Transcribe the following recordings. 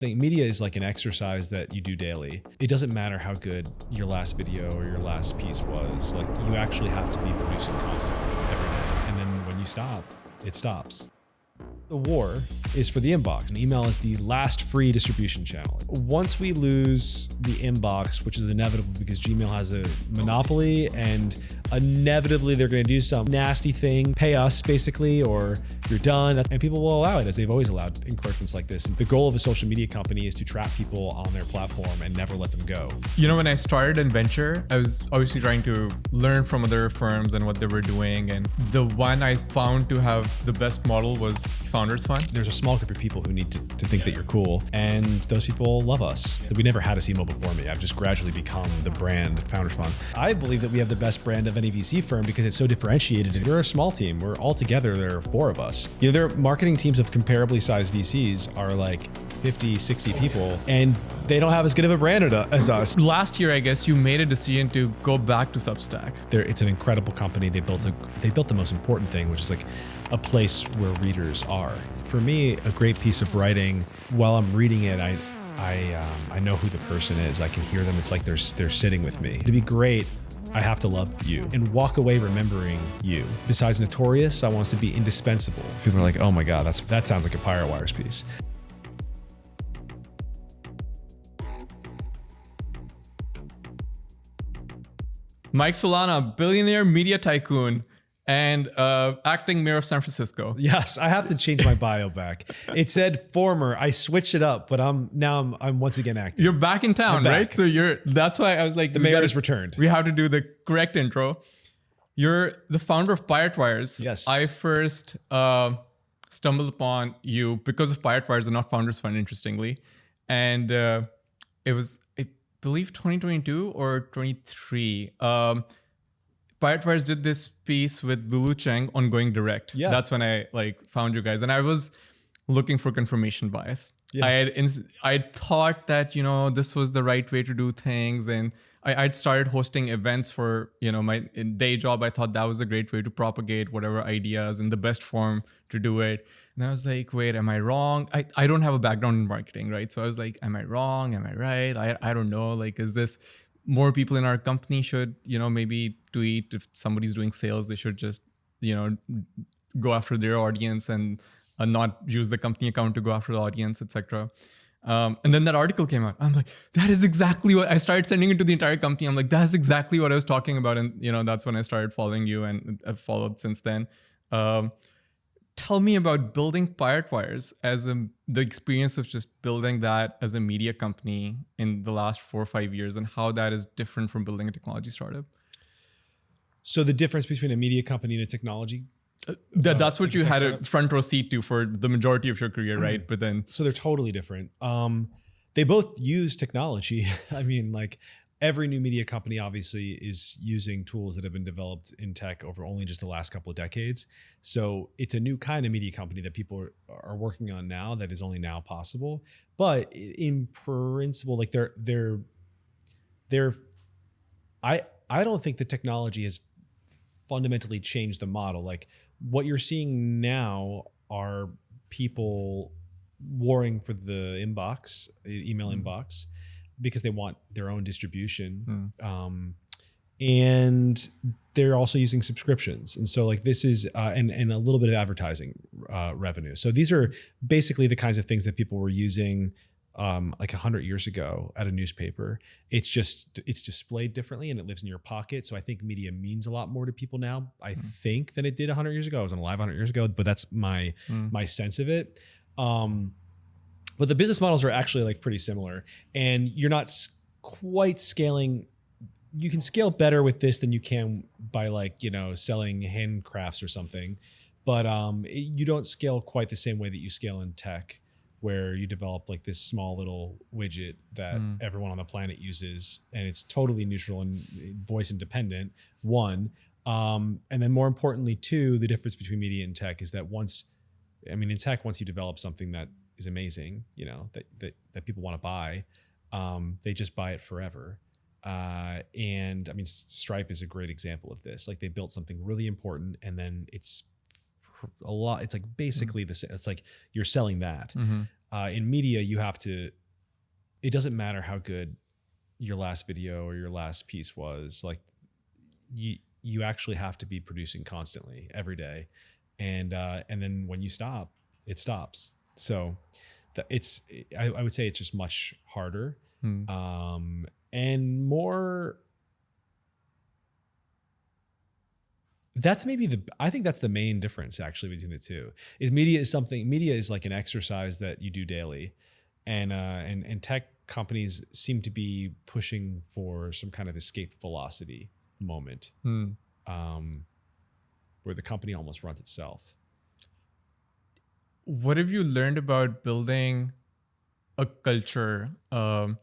I think media is like an exercise that you do daily. It doesn't matter how good your last video or your last piece was. Like, you actually have to be producing constantly every day. And then when you stop, it stops. The war is for the inbox, and email is the last free distribution channel. Once we lose the inbox, which is inevitable because Gmail has a monopoly, and inevitably they're going to do some nasty thing, pay us basically, or you're done. And people will allow it, as they've always allowed encroachments like this. And the goal of a social media company is to trap people on their platform and never let them go. You know, when I started in venture, I was obviously trying to learn from other firms and what they were doing. And the one I found to have the best model was Founders Fund. There's a small group of people who need to think that you're cool, and those people love us. We never had a CMO before me. I've just gradually become the brand Founders Fund. I believe that we have the best brand of any VC firm because it's so differentiated. We're a small team. We're all together. There are 4 of us. You know, their marketing teams of comparably sized VCs are like 50, 60 people, and they don't have as good of a brand as us. Last year, I guess you made a decision to go back to Substack. It's an incredible company. They built the most important thing, which is like a place where readers are. For me, a great piece of writing, while I'm reading it, I know who the person is. I can hear them. It's like they're sitting with me. To be great, I have to love you and walk away remembering you. Besides notorious, I want us to be indispensable. People are like, oh my God, that sounds like a Pirate Wires piece. Mike Solana, billionaire media tycoon and acting mayor of San Francisco. Yes, I have to change my bio back. It said former. I switched it up, but I'm once again acting. You're back in town, right? So that's why I was like, the mayor has returned. We have to do the correct intro. You're the founder of Pirate Wires. Yes. I first stumbled upon you because of Pirate Wires and not Founders Fund, interestingly. And it was, I believe 2022 or 23. Pirate Wires did this piece with Lulu Cheng on Going Direct. Yeah. That's when I found you guys, and I was looking for confirmation bias. Yeah. I thought that, you know, this was the right way to do things, and I'd started hosting events for, you know, my day job. I thought that was a great way to propagate whatever ideas and the best form to do it. And I was like, wait, am I wrong? I don't have a background in marketing, right? So I was like, am I wrong? Am I right? I don't know. Like, is this more people in our company should, you know, maybe tweet if somebody's doing sales, they should just, you know, go after their audience and not use the company account to go after the audience, etc. And then that article came out. I'm like, that is exactly what I started sending it to the entire company. I'm like, that's exactly what I was talking about. And, you know, that's when I started following you, and I've followed since then. Tell me about building Pirate Wires as the experience of just building that as a media company in the last 4 or 5 years, and how that is different from building a technology startup. So the difference between a media company and a technology? That's what you had a front row seat to for the majority of your career, right? But then, so they're totally different. They both use technology. I mean, like, every new media company obviously is using tools that have been developed in tech over only just the last couple of decades. So it's a new kind of media company that people are working on now that is only now possible. But in principle, like I don't think the technology has fundamentally changed the model. Like, what you're seeing now are people warring for the inbox, email inbox, because they want their own distribution. And they're also using subscriptions. And so like this is, and a little bit of advertising revenue. So these are basically the kinds of things that people were using like 100 years ago at a newspaper. It's displayed differently and it lives in your pocket. So I think media means a lot more to people now, I think, than it did 100 years ago. I was alive 100 years ago, but that's my sense of it. But the business models are actually like pretty similar, and you're not quite scaling. You can scale better with this than you can by, like, you know, selling handcrafts or something, but you don't scale quite the same way that you scale in tech, where you develop like this small little widget that everyone on the planet uses, and it's totally neutral and voice independent. One, and then more importantly, two, the difference between media and tech is that in tech, once you develop something that is amazing, you know, that people want to buy, they just buy it forever. And I mean, Stripe is a great example of this. Like, they built something really important, and then it's a lot. It's like basically it's like you're selling that. In media, it doesn't matter how good your last video or your last piece was. Like you actually have to be producing constantly every day. And then when you stop, it stops. So I would say it's just much harder, and more. I think that's the main difference actually between the two. Media is like an exercise that you do daily, and tech companies seem to be pushing for some kind of escape velocity moment, where the company almost runs itself. What have you learned about building a culture of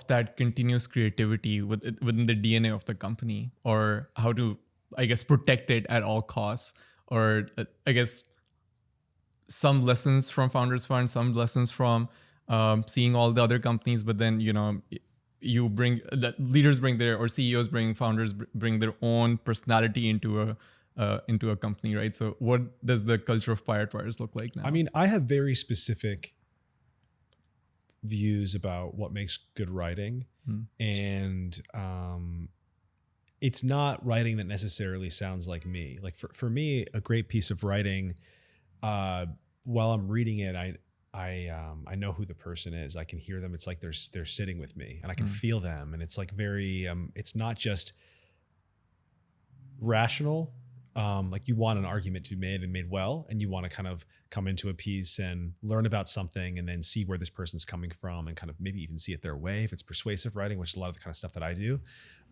that continuous creativity within the DNA of the company, or how to, I guess, protect it at all costs, or I guess some lessons from Founders Fund, some lessons from seeing all the other companies, but then you bring that leaders bring their, or CEOs founders bring their own personality into a company, right? So what does the culture of Pirate Wires look like now? I mean, I have very specific views about what makes good writing, and it's not writing that necessarily sounds like me. Like for me, a great piece of writing, while I'm reading it, I know who the person is. I can hear them. It's like they're sitting with me, and I can feel them. And it's like very, it's not just rational. Like you want an argument to be made and made well, and you want to kind of come into a piece and learn about something and then see where this person's coming from and kind of maybe even see it their way if it's persuasive writing, which is a lot of the kind of stuff that I do.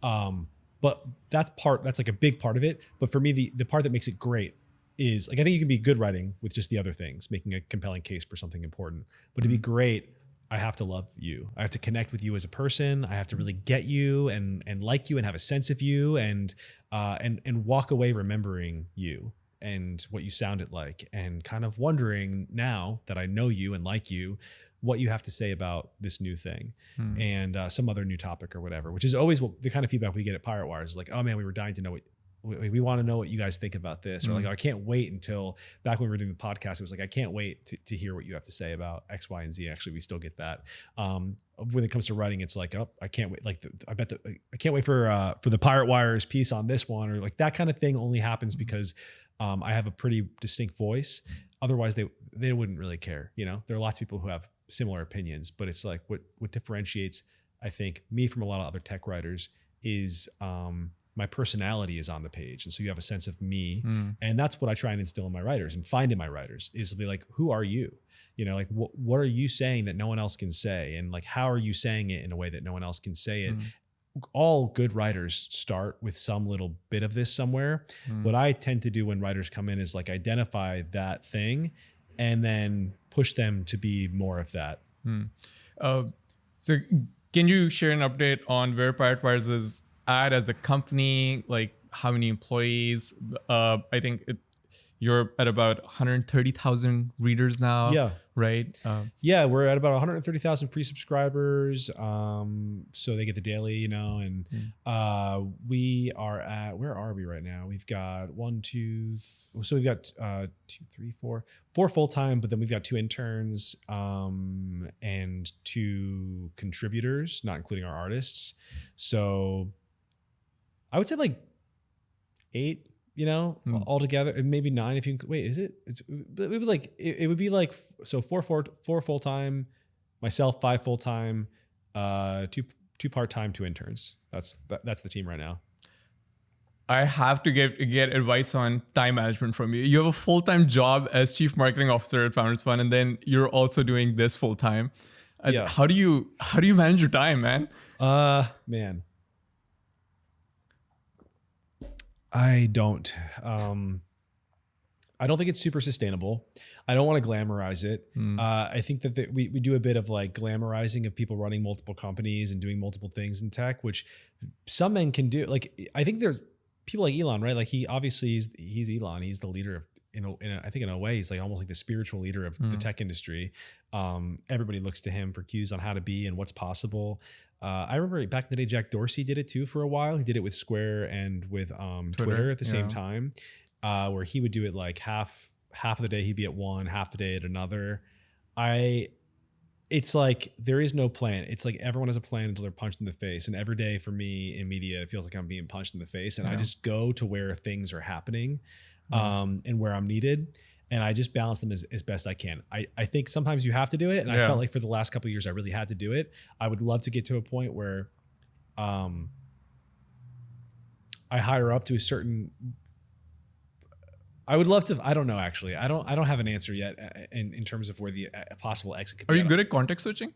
But that's like a big part of it. But for me, the part that makes it great is like, I think you can be good writing with just the other things, making a compelling case for something important. But to be great, I have to love you. I have to connect with you as a person. I have to really get you and like you and have a sense of you and walk away remembering you and what you sounded like, and kind of wondering, now that I know you and like you, what you have to say about this new thing and some other new topic or whatever, which is always the kind of feedback we get at Pirate Wires is like, oh man, we were dying to know what we want to know what you guys think about this, or like, I can't wait until, back when we were doing the podcast, it was like, I can't wait to hear what you have to say about X, Y, and Z. Actually, we still get that. When it comes to writing, it's like, oh, I can't wait. Like, I can't wait for the Pirate Wires piece on this one, or like that kind of thing only happens because I have a pretty distinct voice. Otherwise, they wouldn't really care. There are lots of people who have similar opinions, but it's like what differentiates, I think, me from a lot of other tech writers is my personality is on the page. And so you have a sense of me. And that's what I try and instill in my writers and find in my writers, is to be like, who are you? Like what are you saying that no one else can say? And like, how are you saying it in a way that no one else can say it? All good writers start with some little bit of this somewhere. What I tend to do when writers come in is like identify that thing and then push them to be more of that. So can you share an update on where Pirate Wires is at as a company? Like how many employees? I think you're at about 130,000 readers now. Yeah. Right. Yeah, we're at about 130,000 free subscribers. So they get the daily, and we are at, where are we right now? We've got so we've got 4 full-time, but then we've got 2 interns and 2 contributors, not including our artists. So I would say like 8, altogether, and maybe 9 if you wait. Is it? It would be like so 4 full-time, myself 5 full-time, 2 part-time, 2 interns. That's the team right now. I have to get advice on time management from you. You have a full-time job as chief marketing officer at Founders Fund, and then you're also doing this full-time. Yeah. How do you manage your time, man? Man. I don't think it's super sustainable. I don't want to glamorize it. I think that we do a bit of like glamorizing of people running multiple companies and doing multiple things in tech, which some men can do. Like, I think there's people like Elon, right? Like he's Elon. He's the leader of, I think in a way, he's like almost like the spiritual leader of the tech industry. Everybody looks to him for cues on how to be and what's possible. I remember back in the day, Jack Dorsey did it too for a while. He did it with Square and with Twitter at the same time, where he would do it like half half of the day he'd be at one, half the day at another. It's like there is no plan. It's like everyone has a plan until they're punched in the face. And every day for me in media, it feels like I'm being punched in the face. And I just go to where things are happening and where I'm needed. And I just balance them as best I can. I think sometimes you have to do it. And I felt like for the last couple of years, I really had to do it. I would love to get to a point where I hire up to a certain... I would love to. I don't know. Actually, I don't have an answer yet in terms of where the possible exit could be. Are you good at context switching?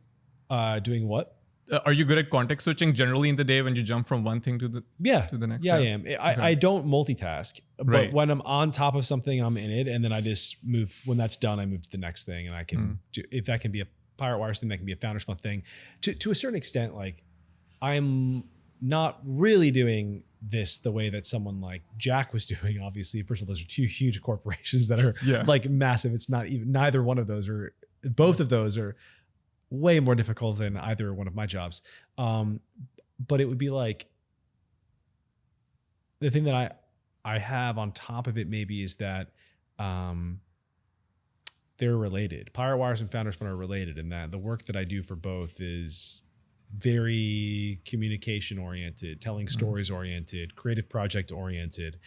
Doing what? Are you good at context switching generally in the day when you jump from one thing to the next? Yeah, I am. I don't multitask, but when I'm on top of something, I'm in it, and then I just move. When that's done, I move to the next thing, and I can do, if that can be a Pirate Wires thing, that can be a Founders Fund thing. To a certain extent, like I'm not really doing this the way that someone like Jack was doing. Obviously, first of all, those are two huge corporations that are like massive. It's not even neither one of those or both of those are way more difficult than either one of my jobs. But it would be like the thing that I have on top of it maybe is that they're related. Pirate Wires and Founders Fund are related in that the work that I do for both is very communication oriented, telling stories oriented, creative project oriented.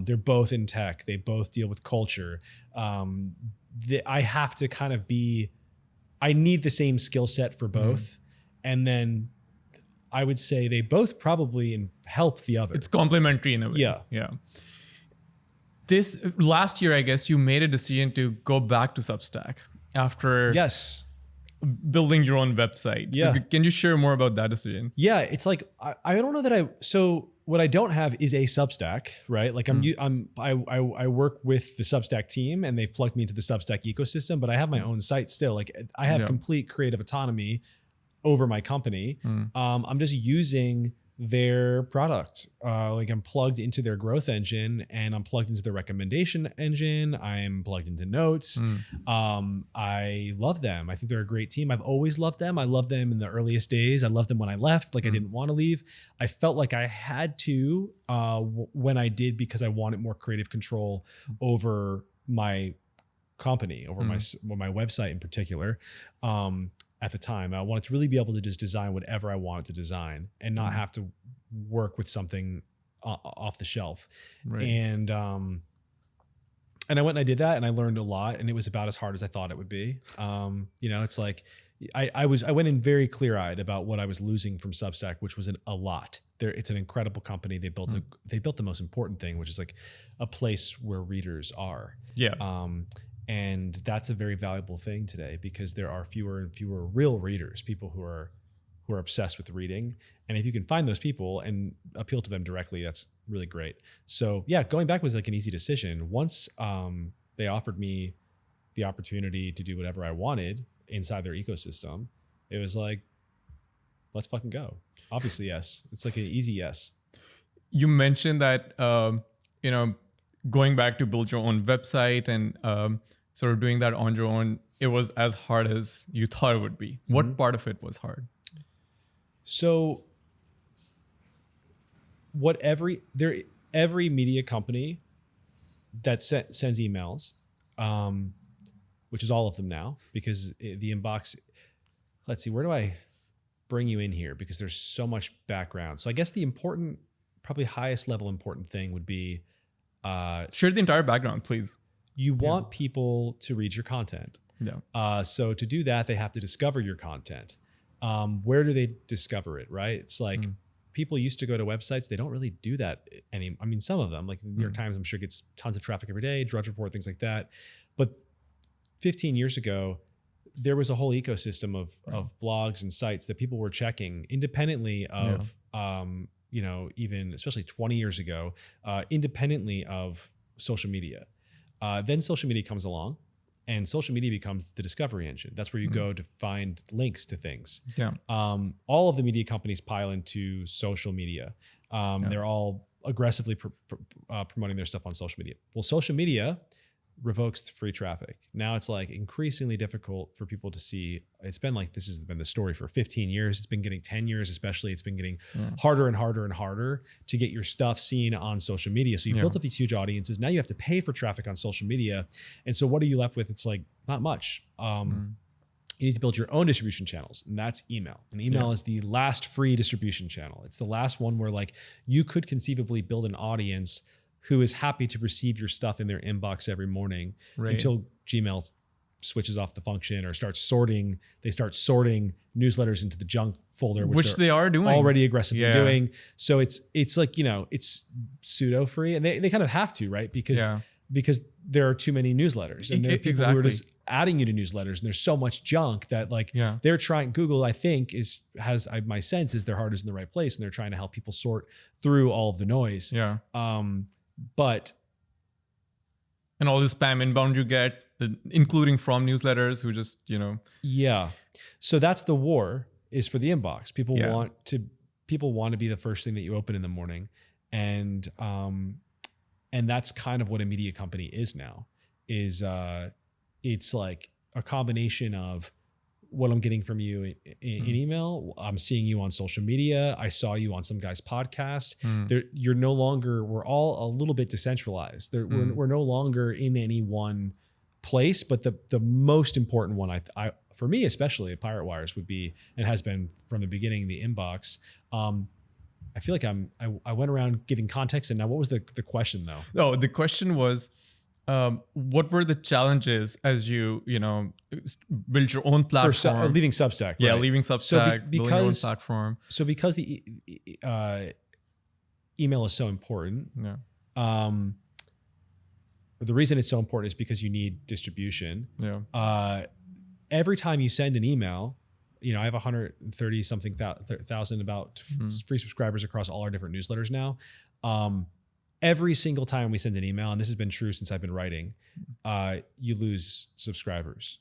They're both in tech. They both deal with culture. I have to kind of I need the same skill set for both. And then I would say they both probably help the other. It's complementary in a way. Yeah. This last year, I guess you made a decision to go back to Substack after building your own website. Yeah. So can you share more about that decision? Yeah, it's like I don't know that so what I don't have is a Substack, right? Like I work with the Substack team and they've plugged me into the Substack ecosystem, but I have my own site still. Like I have complete creative autonomy over my company. I'm just using their product. Like I'm plugged into their growth engine and I'm plugged into their recommendation engine. I'm plugged into notes. I love them. I think they're a great team. I've always loved them. I loved them in the earliest days. I loved them when I left. Like I didn't want to leave. I felt like I had to when I did because I wanted more creative control over my company, over my website in particular. At the time, I wanted to really be able to just design whatever I wanted to design and not have to work with something off the shelf. Right. And I went and I did that and I learned a lot and it was about as hard as I thought it would be. It's like I went in very clear eyed about what I was losing from Substack, which was a lot. It's an incredible company. They built the most important thing, which is like a place where readers are. Yeah. And that's a very valuable thing today because there are fewer and fewer real readers, people who are obsessed with reading. And if you can find those people and appeal to them directly, that's really great. So yeah, going back was like an easy decision. Once they offered me the opportunity to do whatever I wanted inside their ecosystem, it was like, let's fucking go. Obviously, yes. It's like an easy yes. You mentioned that, going back to build your own website and sort of doing that on your own, it was as hard as you thought it would be. What part of it was hard? So every media company that sends emails, which is all of them now, because the inbox, let's see, where do I bring you in here? Because there's so much background. So I guess the important, probably highest level important thing would be, share the entire background, please. You want people to read your content. Yeah. So to do that, they have to discover your content. Where do they discover it, right? It's like people used to go to websites. They don't really do that anymore. I mean, some of them, like the New York Times, I'm sure gets tons of traffic every day, Drudge Report, things like that. But 15 years ago, there was a whole ecosystem of blogs and sites that people were checking independently of, even especially 20 years ago, independently of social media. Then social media comes along and social media becomes the discovery engine. That's where you go to find links to things. Yeah. All of the media companies pile into social media. They're all aggressively promoting their stuff on social media. Well, social media revokes the free traffic. Now it's like increasingly difficult for people to see. It's been like, this has been the story for 15 years. It's been getting 10 years, especially. It's been getting harder and harder and harder to get your stuff seen on social media. So you built up these huge audiences. Now you have to pay for traffic on social media. And so what are you left with? It's like not much. You need to build your own distribution channels, and that's email. And email is the last free distribution channel. It's the last one where like you could conceivably build an audience who is happy to receive your stuff in their inbox every morning until Gmail switches off the function or starts sorting. They start sorting newsletters into the junk folder, which they are doing already aggressively doing. So it's like, it's pseudo free, and they kind of have to, right? Because there are too many newsletters, and there are people who are just adding you to newsletters, and there's so much junk that like they're trying. Google, I think, my sense is their heart is in the right place, and they're trying to help people sort through all of the noise. But and all the spam inbound you get, including from newsletters who just so that's the war, is for the inbox. People want to be the first thing that you open in the morning, and that's kind of what a media company is now. It's like a combination of what I'm getting from you in email. I'm seeing you on social media. I saw you on some guy's podcast. You're no longer, we're all a little bit decentralized. We're no longer in any one place, but the most important one, I for me, especially at Pirate Wires, would be, and has been from the beginning, the inbox. I feel like I went around giving context, and now what was the question though? Oh, the question was, what were the challenges as you build your own platform? Leaving Substack. Yeah, right? leaving Substack, building your own platform. So because the email is so important, the reason it's so important is because you need distribution. Every time you send an email, I have 130 something thousand about free subscribers across all our different newsletters now. Every single time we send an email, and this has been true since I've been writing, you lose subscribers.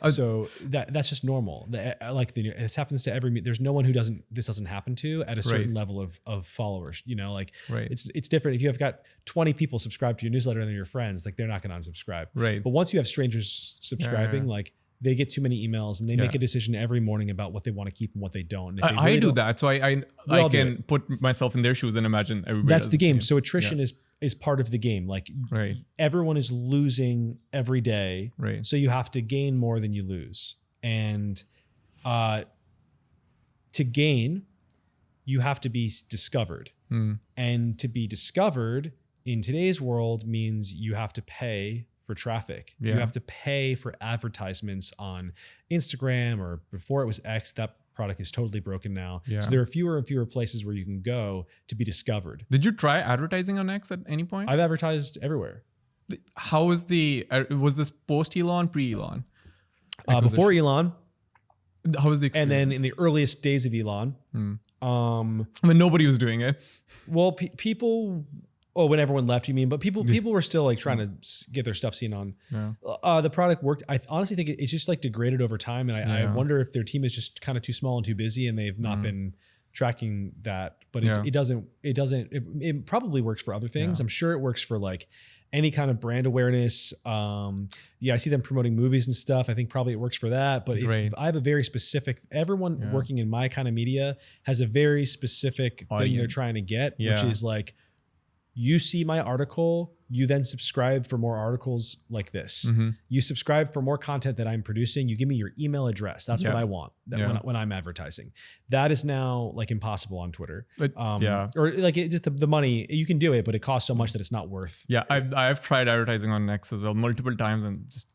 So that's just normal. It happens to every. There's no one who this doesn't happen to at a certain level of followers. It's different if you have got 20 people subscribe to your newsletter and they're your friends. Like, they're not going to unsubscribe. But once you have strangers subscribing, like, they get too many emails, and they make a decision every morning about what they want to keep and what they don't. And I do that, so I can put myself in their shoes and imagine everybody. That's the game. So attrition is part of the game. Like, everyone is losing every day, so you have to gain more than you lose. And to gain, you have to be discovered, and to be discovered in today's world means you have to pay for traffic. You have to pay for advertisements on Instagram, or before it was X. That product is totally broken now. So there are fewer and fewer places where you can go to be discovered. Did you try advertising on X at any point? I've advertised everywhere. How was was this post Elon, pre Elon? Before Elon. How was the experience? And then in the earliest days of Elon. When nobody was doing it. Well, people... Oh, when everyone left, you mean? But people were still like trying to get their stuff seen on. The product worked. I honestly think it's just like degraded over time, and I wonder if their team is just kind of too small and too busy, and they've not been tracking that. But it doesn't. It probably works for other things. I'm sure it works for like any kind of brand awareness. I see them promoting movies and stuff. I think probably it works for that. But if I have a very specific, everyone working in my kind of media has a very specific thing they're trying to get, which is like, you see my article, you then subscribe for more articles like this. You subscribe for more content that I'm producing. You give me your email address. That's what I want when I'm advertising. That is now like impossible on Twitter. Or like just the money, you can do it, but it costs so much that it's not worth. I've tried advertising on X as well multiple times, and just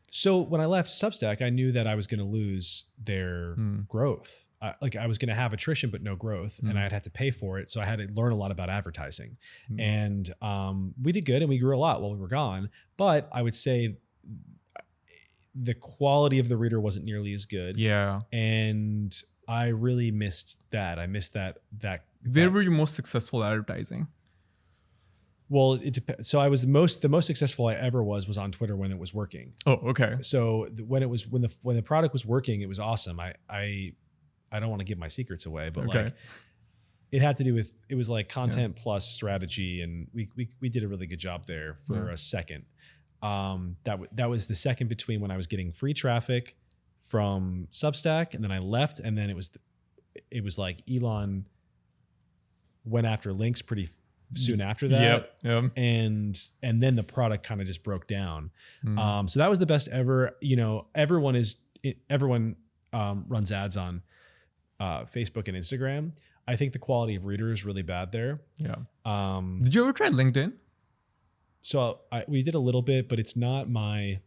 So when I left Substack, I knew that I was going to lose their growth. I was going to have attrition, but no growth, and I'd have to pay for it. So I had to learn a lot about advertising, and we did good, and we grew a lot while we were gone. But I would say the quality of the reader wasn't nearly as good. And I really missed that. I missed that. Where were you most successful advertising? Well, it depends. So I was the most successful I ever was on Twitter when it was working. Oh, okay. So when the product was working, it was awesome. I don't want to give my secrets away, but like It had to do with, it was like content plus strategy, and we did a really good job there for a second. That was the second between when I was getting free traffic from Substack, and then I left, and then it was like Elon went after links pretty soon after that. Yep. And then the product kind of just broke down. So that was the best ever. You know, everyone runs ads on Facebook and Instagram. I think the quality of reader is really bad there. Yeah. Did you ever try LinkedIn? So we did a little bit, but it's not my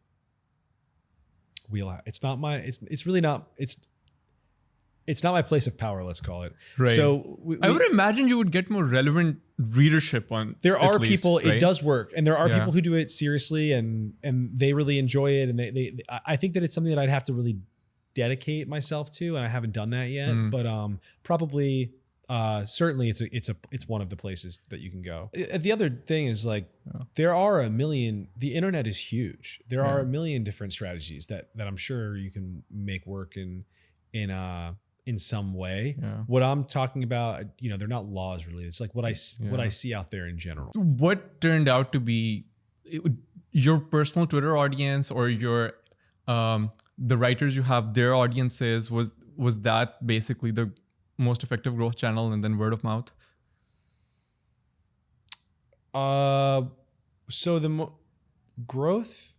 wheel. It's not my, it's really not, it's not my place of power, let's call it. Right. So I would imagine you would get more relevant readership on. There are people, right? it does work, and there are people who do it seriously, and they really enjoy it. And I think that it's something that I'd have to really dedicate myself to, and I haven't done that yet. But probably, certainly, it's one of the places that you can go. The other thing is like there are a million. The internet is huge. There are a million different strategies that I'm sure you can make work in some way. What I'm talking about, you know, they're not laws really. It's like what I see out there in general. What turned out to be your personal Twitter audience, or your the writers you have, their audiences, was that basically the most effective growth channel, and then word of mouth? So the growth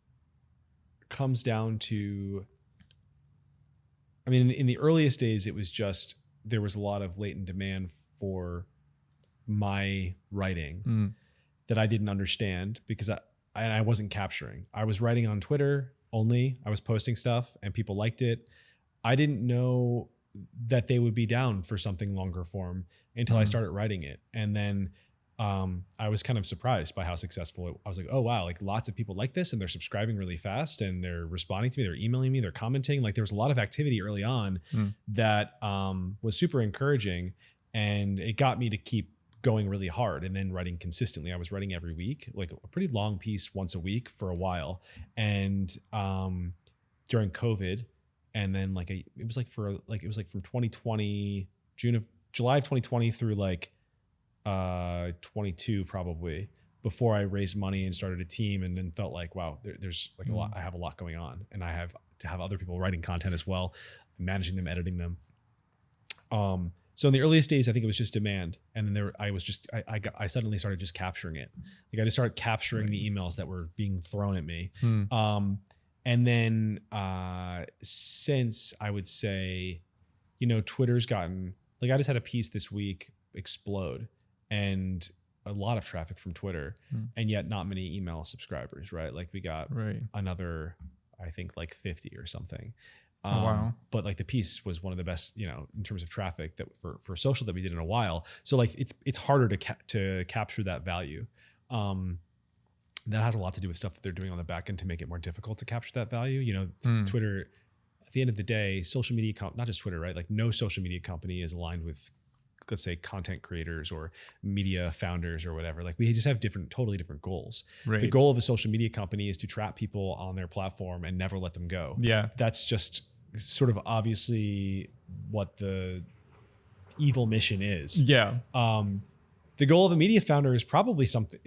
comes down to, I mean, in the earliest days, it was just, there was a lot of latent demand for my writing that I didn't understand because I wasn't capturing. I was writing on Twitter only. I was posting stuff and people liked it. I didn't know that they would be down for something longer form until I started writing it. And then I was kind of surprised by how successful I was like, oh wow, like lots of people like this, and they're subscribing really fast, and they're responding to me, they're emailing me, they're commenting. Like there was a lot of activity early on that was super encouraging, and it got me to keep going really hard and then writing consistently. I was writing every week, like a pretty long piece once a week for a while. And during COVID, and then it was from 2020, July of 2020 through 22 probably, before I raised money and started a team, and then felt like, wow, there's like a lot, I have a lot going on, and I have to have other people writing content as well, managing them, editing them. So in the earliest days, I think it was just demand. And then I suddenly started just capturing it. Like I just started capturing the emails that were being thrown at me. And then since, I would say, you know, Twitter's gotten, like I just had a piece this week explode, and a lot of traffic from Twitter, and yet not many email subscribers, right? Like we got another, I think 50 or something. Wow. But like the piece was one of the best, you know, in terms of traffic that for social that we did in a while. So like it's harder to capture that value. That has a lot to do with stuff that they're doing on the back end to make it more difficult to capture that value. You know, Twitter, at the end of the day, social media, not just Twitter, right? Like no social media company is aligned with, let's say, content creators or media founders or whatever. Like we just have totally different goals. Right. The goal of a social media company is to trap people on their platform and never let them go. Yeah. That's just sort of obviously what the evil mission is. Yeah. The goal of a media founder is probably something,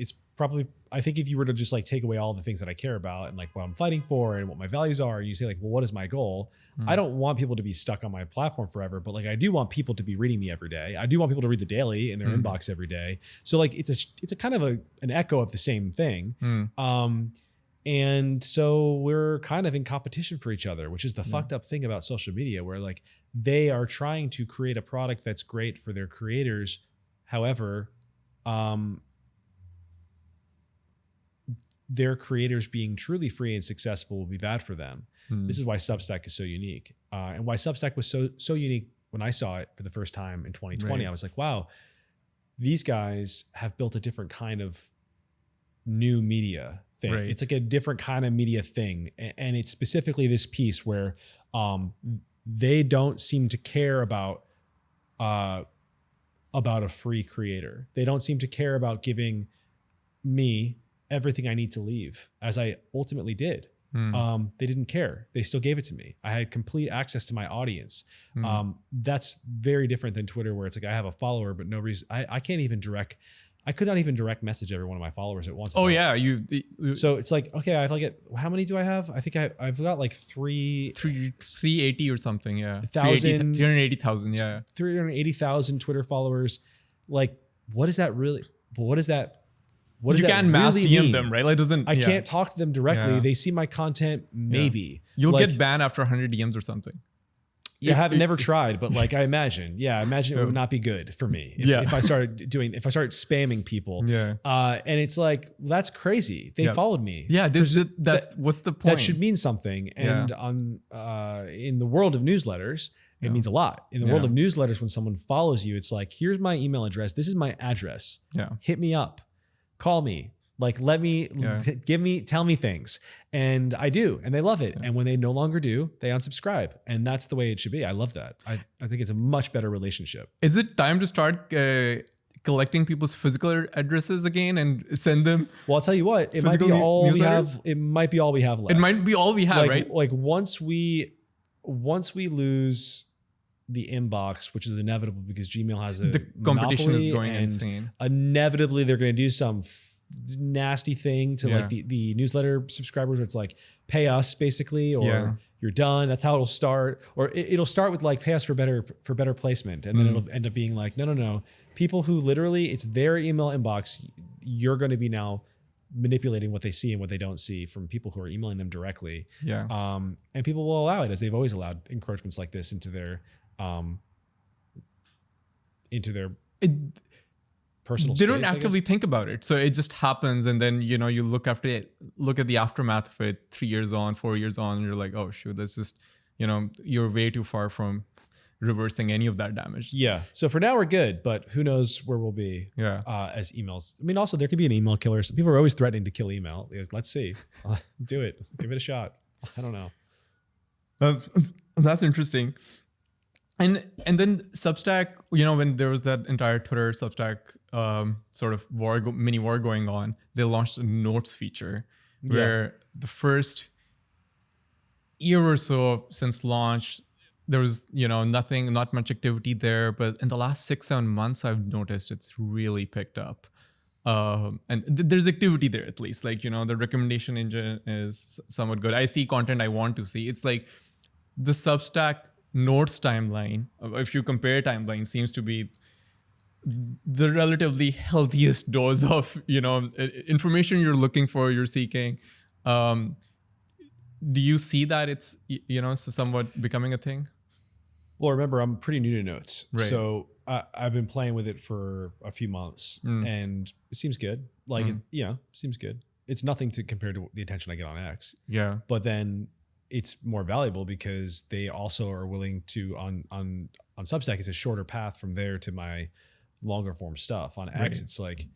I think if you were to just take away all the things that I care about and what I'm fighting for and what my values are, and you say well, what is my goal? I don't want people to be stuck on my platform forever, but I do want people to be reading me every day. I do want people to read the daily in their inbox every day. So it's a kind of an echo of the same thing. And so we're kind of in competition for each other, which is the fucked up thing about social media, where they are trying to create a product that's great for their creators. However, their creators being truly free and successful will be bad for them. This is why Substack is so unique, and why Substack was so unique when I saw it for the first time in 2020. Right. I was like, wow, these guys have built a different kind of new media thing. Right. It's like a different kind of media thing, and it's specifically this piece where they don't seem to care about a free creator. They don't seem to care about giving me everything I need to leave, as I ultimately did. They didn't care. They still gave it to me. I had complete access to my audience. That's very different than Twitter, where it's like I have a follower, but no reason. I can't even I could not even direct message every one of my followers at once. Oh yeah, so it's like, okay, I like how many do I have? I think I've got like 380 or something. Yeah, 380,000. Yeah, 380,000 Twitter followers. Like, what is that really? What is that? What you does can't that mass really DM mean? them, right? Like, I can't talk to them directly. Yeah. They see my content, maybe. You'll like, get banned after 100 DMs or something. Yeah, I have never tried, but like I imagine it would not be good for me if I started spamming people. Yeah. And it's like, that's crazy. They followed me. Yeah, that's what's the point? That should mean something. And in the world of newsletters, it means a lot. In the world of newsletters, when someone follows you, it's like, here's my email address. This is my address. Yeah. Hit me up. Call me. Like, tell me things. And I do, and they love it. And when they no longer do, they unsubscribe. And that's the way it should be. I love that. I think it's a much better relationship. Is it time to start collecting people's physical addresses again and send them? Well, I'll tell you what, it might be all we have. It might be all we have left. It might be all we have, right? Like once we lose the inbox, which is inevitable because Gmail has the competition is going and insane. Inevitably, they're going to do some nasty thing to like the newsletter subscribers where it's like, pay us basically, or you're done. That's how it'll start. Or it'll start with like, pay us for better placement. And then it'll end up being like, no. People who literally, it's their email inbox, you're going to be now manipulating what they see and what they don't see from people who are emailing them directly. Yeah. And people will allow it, as they've always allowed encroachments like this into their personal they space, don't actively think about it, so it just happens, and then you look at the aftermath of it 3 years on, 4 years on, and you're like, oh shoot, that's just you're way too far from reversing any of that damage. Yeah. So for now we're good, but who knows where we'll be as emails. I mean, also there could be an email killer. Some people are always threatening to kill email. Let's see. Do it. Give it a shot. I don't know. That's interesting. And then Substack, when there was that entire Twitter Substack sort of mini war going on, they launched a notes feature where the first year or so since launch, there was, not much activity there. But in the last 6-7 months, I've noticed it's really picked up. And there's activity there, at least. Like, the recommendation engine is somewhat good. I see content I want to see. It's like the Substack notes timeline, if you compare timeline, seems to be the relatively healthiest dose of information you're looking for, you're seeking. Do you see that it's somewhat becoming a thing? Well, remember, I'm pretty new to notes, right. So I've been playing with it for a few months, and it seems good. Like it seems good. It's nothing to compare to the attention I get on X. Yeah, but then it's more valuable because they also are willing to on Substack. It's a shorter path from there to my longer form stuff. On X, right. It's like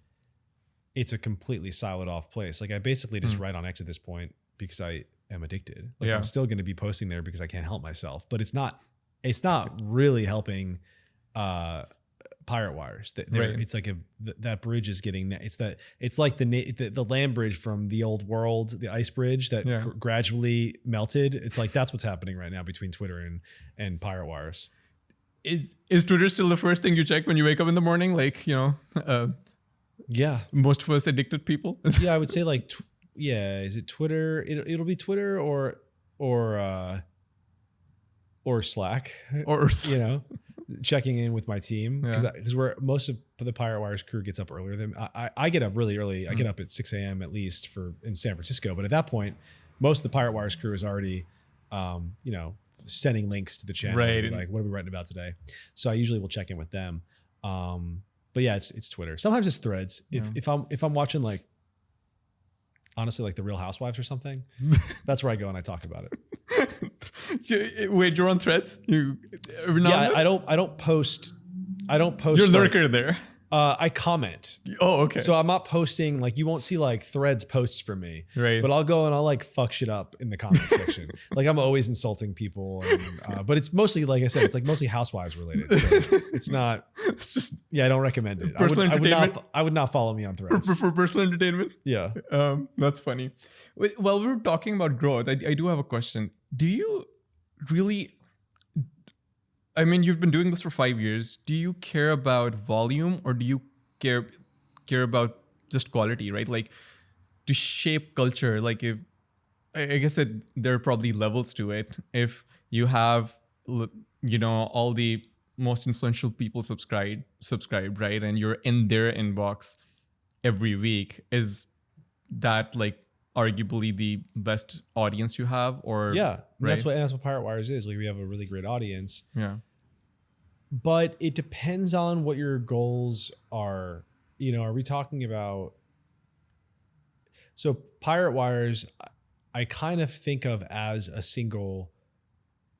it's a completely siloed off place. Like I basically just write on X at this point because I am addicted. Like I'm still going to be posting there because I can't help myself. But it's not really helping Pirate Wires. Right. It's like that bridge is getting. It's like the land bridge from the old world, the ice bridge that gradually melted. It's like that's what's happening right now between Twitter and Pirate Wires. Is Twitter still the first thing you check when you wake up in the morning? Like most of us addicted people. Yeah, I would say like is it Twitter? It'll be Twitter or Slack or checking in with my team because most of the Pirate Wires crew gets up earlier than I get up really early. I get up at 6 a.m. at least in San Francisco. But at that point, most of the Pirate Wires crew is already, sending links to the channel. Right. Like, what are we writing about today? So I usually will check in with them. But yeah, it's Twitter. Sometimes it's Threads. If I'm watching like, honestly, like the Real Housewives or something, that's where I go and I talk about it. Wait, you're on Threads? I don't post. You're a lurker there. I comment. Oh, okay. So I'm not posting, like, you won't see like threads posts from me. Right. But I'll go and I'll like fuck shit up in the comment section. Like, I'm always insulting people. And, but it's mostly, like I said, it's like mostly housewives related. So it's not, It's just yeah, I don't recommend it. Personal entertainment? I would not follow me on threads. for personal entertainment. Yeah. That's funny. Well, we were talking about growth. I do have a question. Do you really? I mean, you've been doing this for 5 years. Do you care about volume, or do you care about just quality? Right, like to shape culture. Like, if I guess that there are probably levels to it. If you have, all the most influential people subscribe, right, and you're in their inbox every week, is that like arguably the best audience you have? Or Yeah, right? that's what Pirate Wires is. Like, we have a really great audience. Yeah. But it depends on what your goals are. Are we talking about? So Pirate Wires, I kind of think of as a single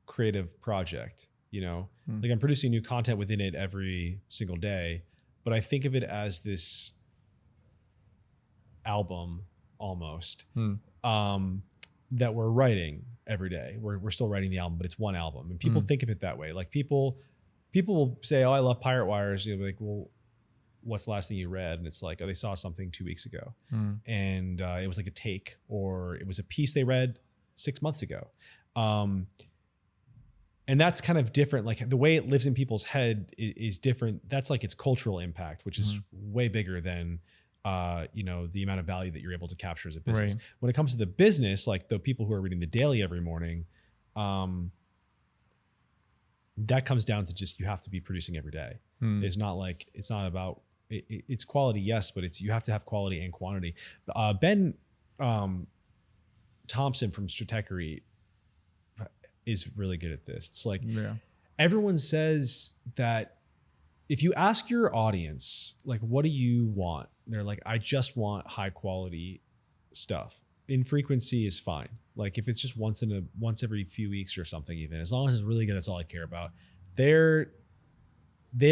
creative project. Like, I'm producing new content within it every single day, but I think of it as this album almost that we're writing every day. We're still writing the album, but it's one album, and people think of it that way. Like, people will say, "Oh, I love Pirate Wires." You'll be like, "Well, what's the last thing you read?" And it's like, "Oh, they saw something 2 weeks ago, and it was like a take, or it was a piece they read 6 months ago." And that's kind of different. Like, the way it lives in people's head is different. That's like its cultural impact, which is way bigger than the amount of value that you're able to capture as a business. Right. When it comes to the business, like the people who are reading the daily every morning, that comes down to just, you have to be producing every day. It's not about it's quality, yes, but you have to have quality and quantity. Ben Thompson from Stratechery is really good at this. It's like, everyone says that if you ask your audience, like, what do you want? They're like, I just want high quality stuff. Infrequency is fine. Like, if it's just once every few weeks or something, even as long as it's really good, that's all I care about. They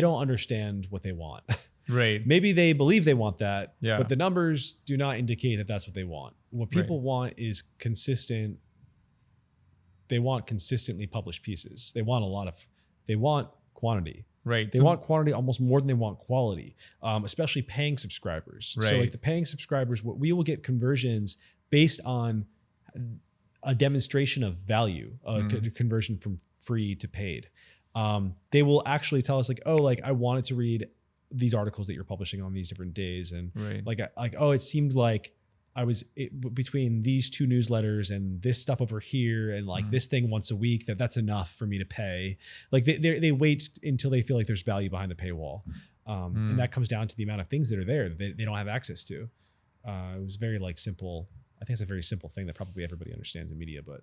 don't understand what they want. Right. Maybe they believe they want that, Yeah. but the numbers do not indicate that that's what they want. What people want is consistent. They want consistently published pieces. They want they want quantity. Right. They want quantity almost more than they want quality, especially paying subscribers. Right. So like the paying subscribers, we will get conversions based on a demonstration of value, conversion from free to paid. They will actually tell us like, oh, like, I wanted to read these articles that you're publishing on these different days. And oh, it seemed like I was between these two newsletters and this stuff over here and like this thing once a week, that's enough for me to pay. Like, they wait until they feel like there's value behind the paywall. And that comes down to the amount of things that are there that they don't have access to. It was very like simple. I think it's a very simple thing that probably everybody understands in media, but.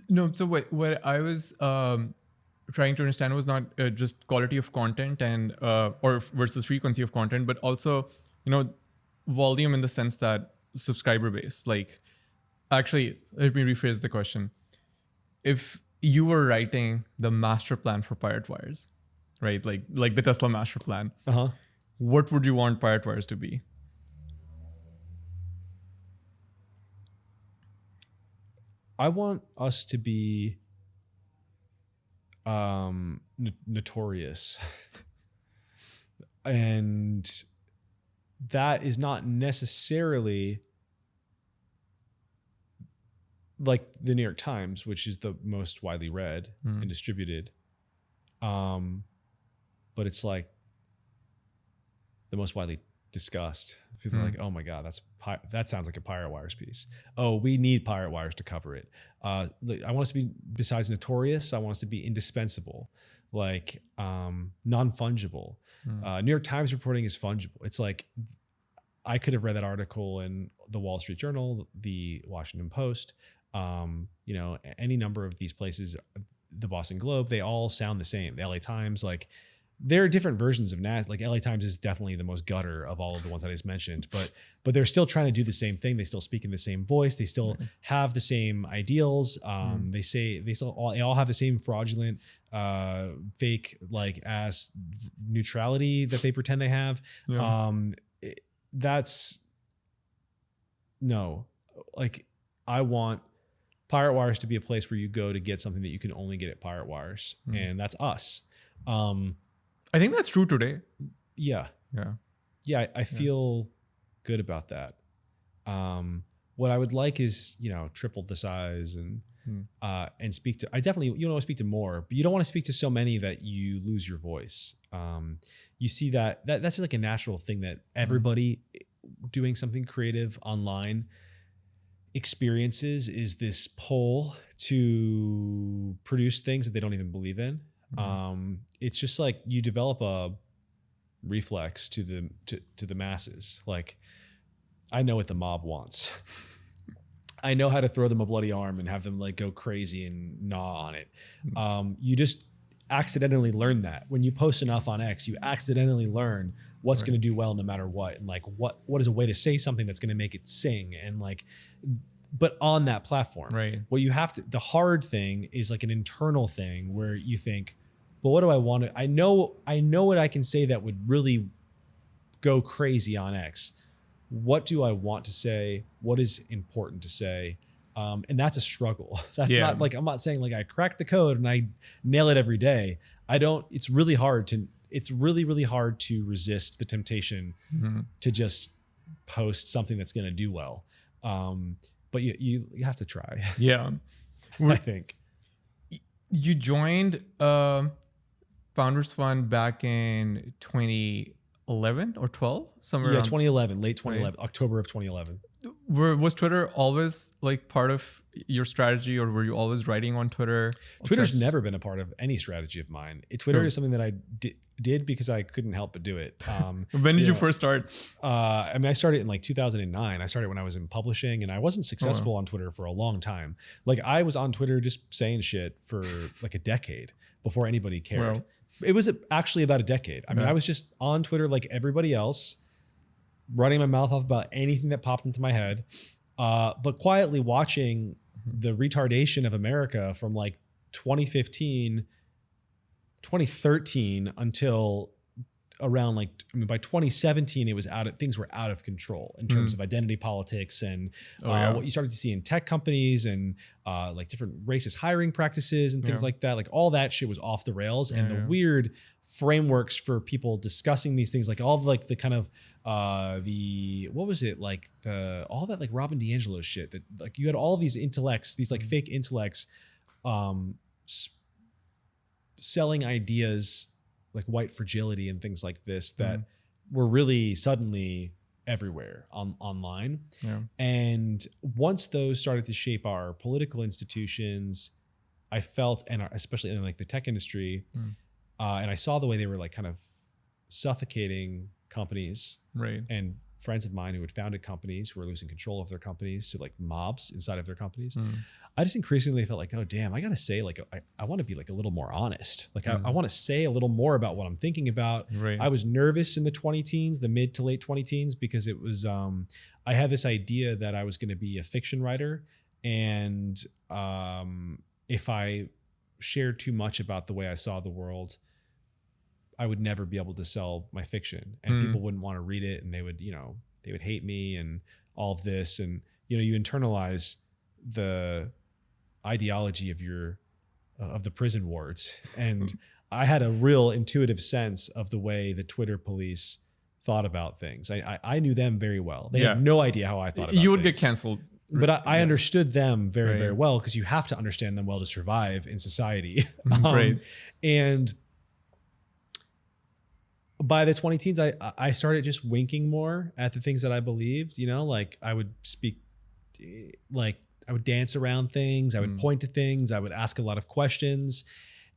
No, so what I was trying to understand was not just quality of content and or versus frequency of content, but also, volume in the sense that subscriber base. Like, actually, let me rephrase the question. If you were writing the master plan for Pirate Wires, right? Like the Tesla master plan, what would you want Pirate Wires to be? I want us to be notorious. And that is not necessarily like the New York Times, which is the most widely read and distributed. But it's like the most widely discussed. People are like, oh my God, that sounds like a Pirate Wires piece. Oh, we need Pirate Wires to cover it. I want us to be, besides notorious, I want us to be indispensable, like non-fungible. New York Times reporting is fungible. It's like, I could have read that article in the Wall Street Journal, the Washington Post, any number of these places, the Boston Globe, they all sound the same. The LA Times, like, there are different versions of NAS. Like LA Times is definitely the most gutter of all of the ones that I just mentioned, but they're still trying to do the same thing. They still speak in the same voice. They still have the same ideals. They all have the same fraudulent, fake like ass neutrality that they pretend they have. Yeah. I want Pirate Wires to be a place where you go to get something that you can only get at Pirate Wires, and that's us. I think that's true today. Yeah. I feel good about that. What I would like is, triple the size and speak to. You want to speak to more, but you don't want to speak to so many that you lose your voice. You see that's just like a natural thing that everybody doing something creative online experiences, is this pull to produce things that they don't even believe in. It's just like you develop a reflex to the masses. Like, I know what the mob wants. I know how to throw them a bloody arm and have them like go crazy and gnaw on it. You just accidentally learn that when you post enough on X. You accidentally learn what's going to do well no matter what, and like what is a way to say something that's going to make it sing, and like, but on that platform. Right. What you have to, the hard thing is like an internal thing where you think, well, what do I want to, I know what I can say that would really go crazy on X. What do I want to say? What is important to say? And that's a struggle. That's not like, I'm not saying like I crack the code and I nail it every day. It's really hard to resist the temptation to just post something that's going to do well. But you have to try. Yeah. I think. You joined Founders Fund back in 2011 or 12? Somewhere around 2011, late 2011, October of 2011. Was Twitter always like part of your strategy, or were you always writing on Twitter? Twitter's never been a part of any strategy of mine. Twitter is something that I did because I couldn't help but do it. When did you first start? I started in like 2009. I started when I was in publishing, and I wasn't successful on Twitter for a long time. Like, I was on Twitter just saying shit for like a decade before anybody cared. Wow. It was actually about a decade. I mean, I was just on Twitter like everybody else, running my mouth off about anything that popped into my head, but quietly watching the retardation of America from like 2015, 2013 until around by 2017, things were out of control in terms of identity politics and what you started to see in tech companies and like different racist hiring practices and things like that. Like, all that shit was off the rails, and the weird frameworks for people discussing these things, like all like the kind of what was it, like all that like Robin DiAngelo shit, that like you had all these intellects, these like fake intellects selling ideas like white fragility and things like this that were really suddenly everywhere online. And once those started to shape our political institutions, I felt, and especially in like the tech industry, and I saw the way they were like kind of suffocating companies, and friends of mine who had founded companies who were losing control of their companies to like mobs inside of their companies. I just increasingly felt like, oh damn, I gotta say, like, I want to be like a little more honest. Like I want to say a little more about what I'm thinking about. I was nervous in the mid to late 20 teens, because it was, I had this idea that I was going to be a fiction writer. And if I shared too much about the way I saw the world, I would never be able to sell my fiction, and people wouldn't want to read it, and they would hate me and all of this. And, you internalize the ideology of the prison wards. And I had a real intuitive sense of the way the Twitter police thought about things. I knew them very well. They had no idea how I thought about You would things. get canceled. But I understood them very, very well, because you have to understand them well to survive in society. And by the 20 teens, I started just winking more at the things that I believed, like I would speak, like I would dance around things. I would point to things. I would ask a lot of questions.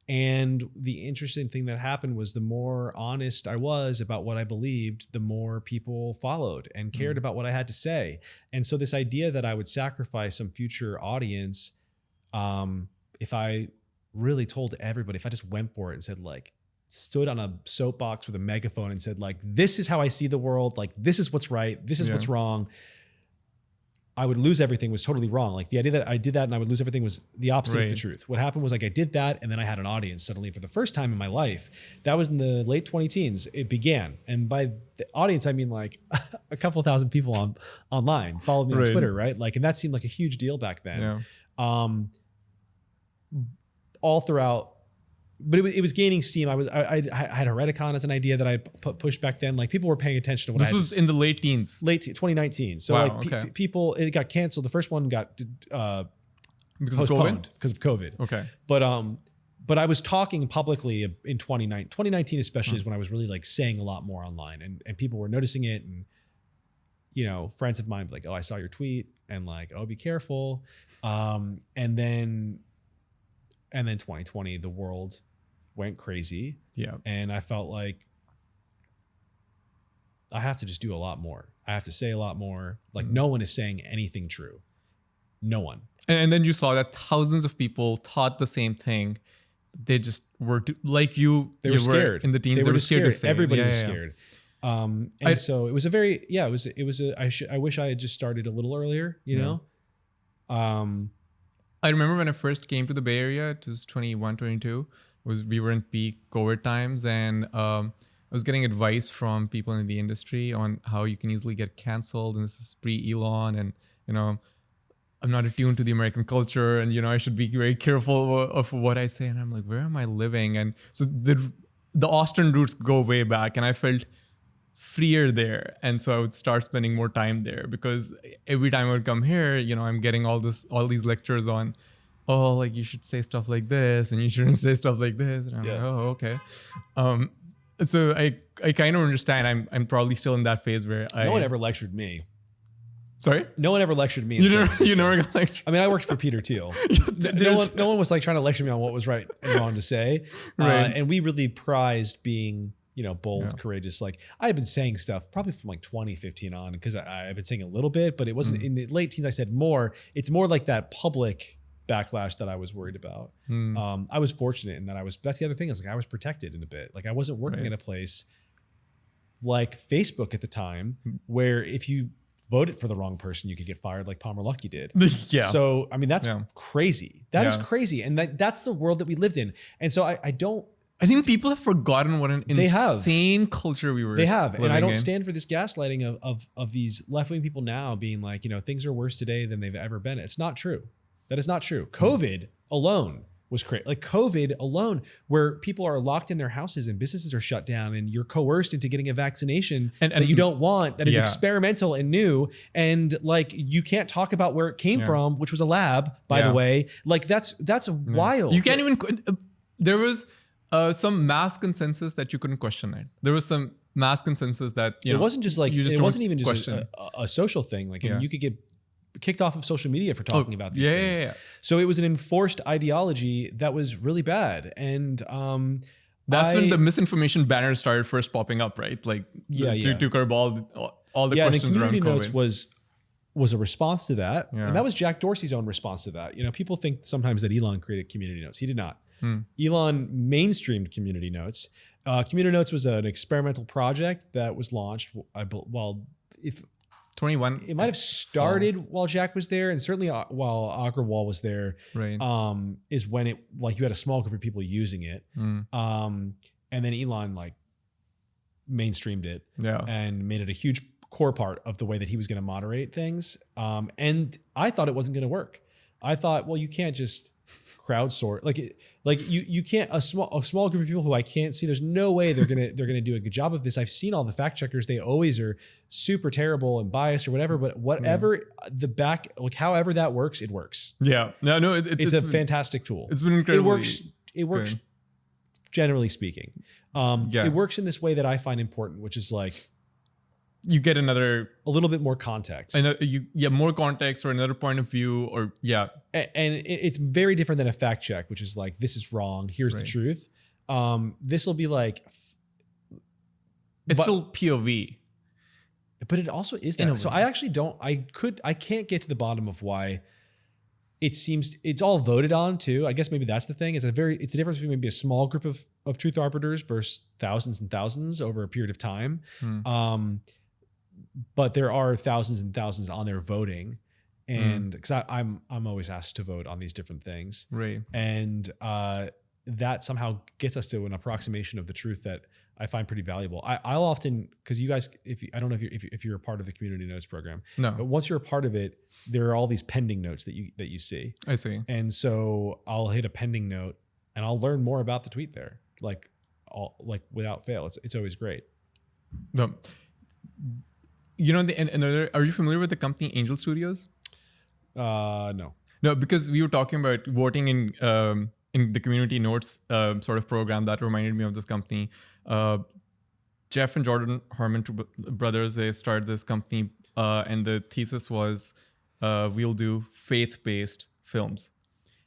And the interesting thing that happened was, the more honest I was about what I believed, the more people followed and cared about what I had to say. And so this idea that I would sacrifice some future audience, if I really told everybody, if I just went for it and said like, stood on a soapbox with a megaphone and said like, this is how I see the world. Like, this is what's right. This is what's wrong. I would lose everything was totally wrong. Like the idea that I did that and I would lose everything was the opposite of the truth. What happened was like I did that and then I had an audience suddenly for the first time in my life. That was in the late 20 teens. It began. And by the audience, I mean like a couple thousand people online followed me on Twitter, right? Like, and that seemed like a huge deal back then. Yeah. All throughout, but it was gaining steam. I had Hereticon as an idea that I pushed back then. Like people were paying attention to what this was in the late teens, 2019. So like people, it got canceled. The first one got postponed because of COVID. Okay. But I was talking publicly in 2019 especially is when I was really like saying a lot more online and people were noticing it. And, you know, friends of mine were like, oh, I saw your tweet and like, oh, be careful. And then 2020, the world went crazy. Yeah. And I felt like I have to just do a lot more. I have to say a lot more. Like no one is saying anything true. No one. And then you saw that thousands of people thought the same thing. They just were like you. They were scared in the teens. They were scared to say. Everybody was scared. So it was a very, I wish I had just started a little earlier, you know? I remember when I first came to the Bay Area, it was 21, 22. We were in peak COVID times, and I was getting advice from people in the industry on how you can easily get canceled. And this is pre-Elon, and you know, I'm not attuned to the American culture, and you know, I should be very careful of what I say. And I'm like, where am I living? And so the Austin roots go way back, and I felt freer there, and so I would start spending more time there because every time I would come here, you know, I'm getting all these lectures on, oh, like you should say stuff like this and you shouldn't say stuff like this, and I'm like, oh, okay. So I kind of understand. I'm probably still in that phase where no one ever lectured me. Sorry? No one ever lectured me. You never got lectured. I mean, I worked for Peter Thiel. no one was like trying to lecture me on what was right and wrong to say. Right. And we really prized being, you know, bold, courageous. Like I had been saying stuff probably from like 2015 on because I've been saying a little bit, but it wasn't in the late teens. I said more. It's more like that public backlash that I was worried about. I was fortunate in that that's the other thing is like I was protected in a bit. Like I wasn't working in a place like Facebook at the time where if you voted for the wrong person, you could get fired like Palmer Luckey did. Yeah. So, I mean, that's crazy. That is crazy. And that's the world that we lived in. And so I think people have forgotten what an insane culture we were. They have. And I don't stand for this gaslighting of these left-wing people now being like, you know, things are worse today than they've ever been. It's not true. That is not true. COVID alone was crazy. Like COVID alone, where people are locked in their houses and businesses are shut down and you're coerced into getting a vaccination that you don't want, that is experimental and new. And like, you can't talk about where it came from, which was a lab, by the way. Like that's wild. You can't even, there was some mass consensus that you couldn't question it. There was some mass consensus that, you know, it wasn't just like, it wasn't even just a social thing. Like you could get kicked off of social media for talking about these things. Yeah. So it was an enforced ideology that was really bad. And that's when the misinformation banners started first popping up, right? Like to curb all the questions around COVID. Notes was a response to that. Yeah. And that was Jack Dorsey's own response to that. You know, people think sometimes that Elon created Community Notes. He did not. Elon mainstreamed Community Notes. Community Notes was an experimental project that was launched. 21. It might have started while Jack was there, and certainly while Agrawal was there. Right. Is when it like you had a small group of people using it, and then Elon like mainstreamed it, and made it a huge core part of the way that he was going to moderate things. And I thought it wasn't going to work. I thought, well, you can't just crowdsource you can't a small group of people who I can't see. There's no way they're gonna do a good job of this. I've seen all the fact checkers; they always are super terrible and biased or whatever. But whatever however that works, it works. Yeah, it's a fantastic tool. It's been incredible. It works. Good. Generally speaking, it works in this way that I find important, which is like you get a little bit more context. More context or another point of view or And it's very different than a fact check, which is like, this is wrong. Here's the truth. This will be like, it's still POV, but it also is that. So I actually I can't get to the bottom of why it seems it's all voted on too. I guess maybe that's the thing. It's a difference between maybe a small group of truth arbiters versus thousands and thousands over a period of time. But there are thousands and thousands on there voting. And because I'm always asked to vote on these different things. Right. And that somehow gets us to an approximation of the truth that I find pretty valuable. I'll often, because you guys, I don't know if you're a part of the community notes program. No. But once you're a part of it, there are all these pending notes that you see. I see. And so I'll hit a pending note and I'll learn more about the tweet there, like without fail. It's always great. No. You know, are you familiar with the company Angel Studios? No. No, because we were talking about voting in the community notes sort of program. That reminded me of this company. Jeff and Jordan Harmon, two brothers, they started this company, and the thesis was we'll do faith-based films,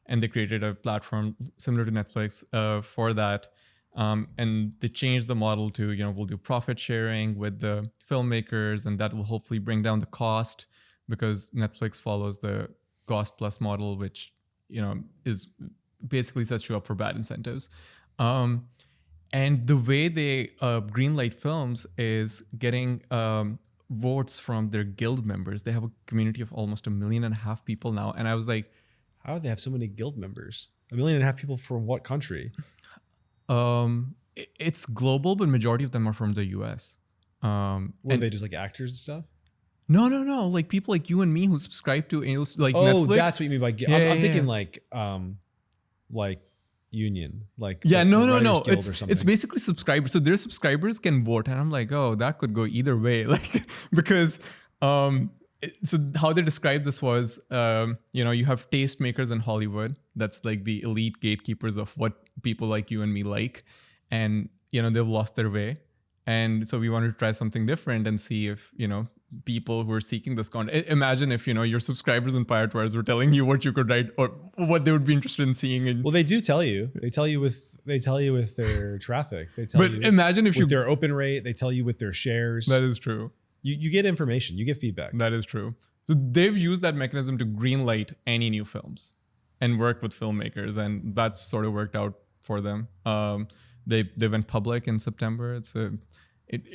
and they created a platform similar to Netflix for that. And they changed the model to, we'll do profit sharing with the filmmakers, and that will hopefully bring down the cost, because Netflix follows the cost plus model, which, is basically sets you up for bad incentives. And the way they greenlight films is getting votes from their guild members. They have a community of almost 1.5 million people now. And I was like, how do they have so many guild members? 1.5 million people from what country? It's global, but majority of them are from the US. Were they just like actors and stuff? No. Like people like you and me who subscribe to Netflix. Oh, that's what you mean by guild. I'm thinking like union, like no. It's basically subscribers. So their subscribers can vote, and I'm like, oh, that could go either way, like because so how they described this was, you have tastemakers in Hollywood. That's like the elite gatekeepers of what people like you and me like, and they've lost their way, and so we wanted to try something different and see if people who are seeking this content. Imagine if your subscribers in Pirate Wires were telling you what you could write or what they would be interested in seeing. Well, they do tell you. They tell you with their traffic. They tell you. Imagine if with their open rate. They tell you with their shares. That is true. You get information. You get feedback. That is true. So they've used that mechanism to greenlight any new films and work with filmmakers, and that's sort of worked out for them. They went public in September. It's a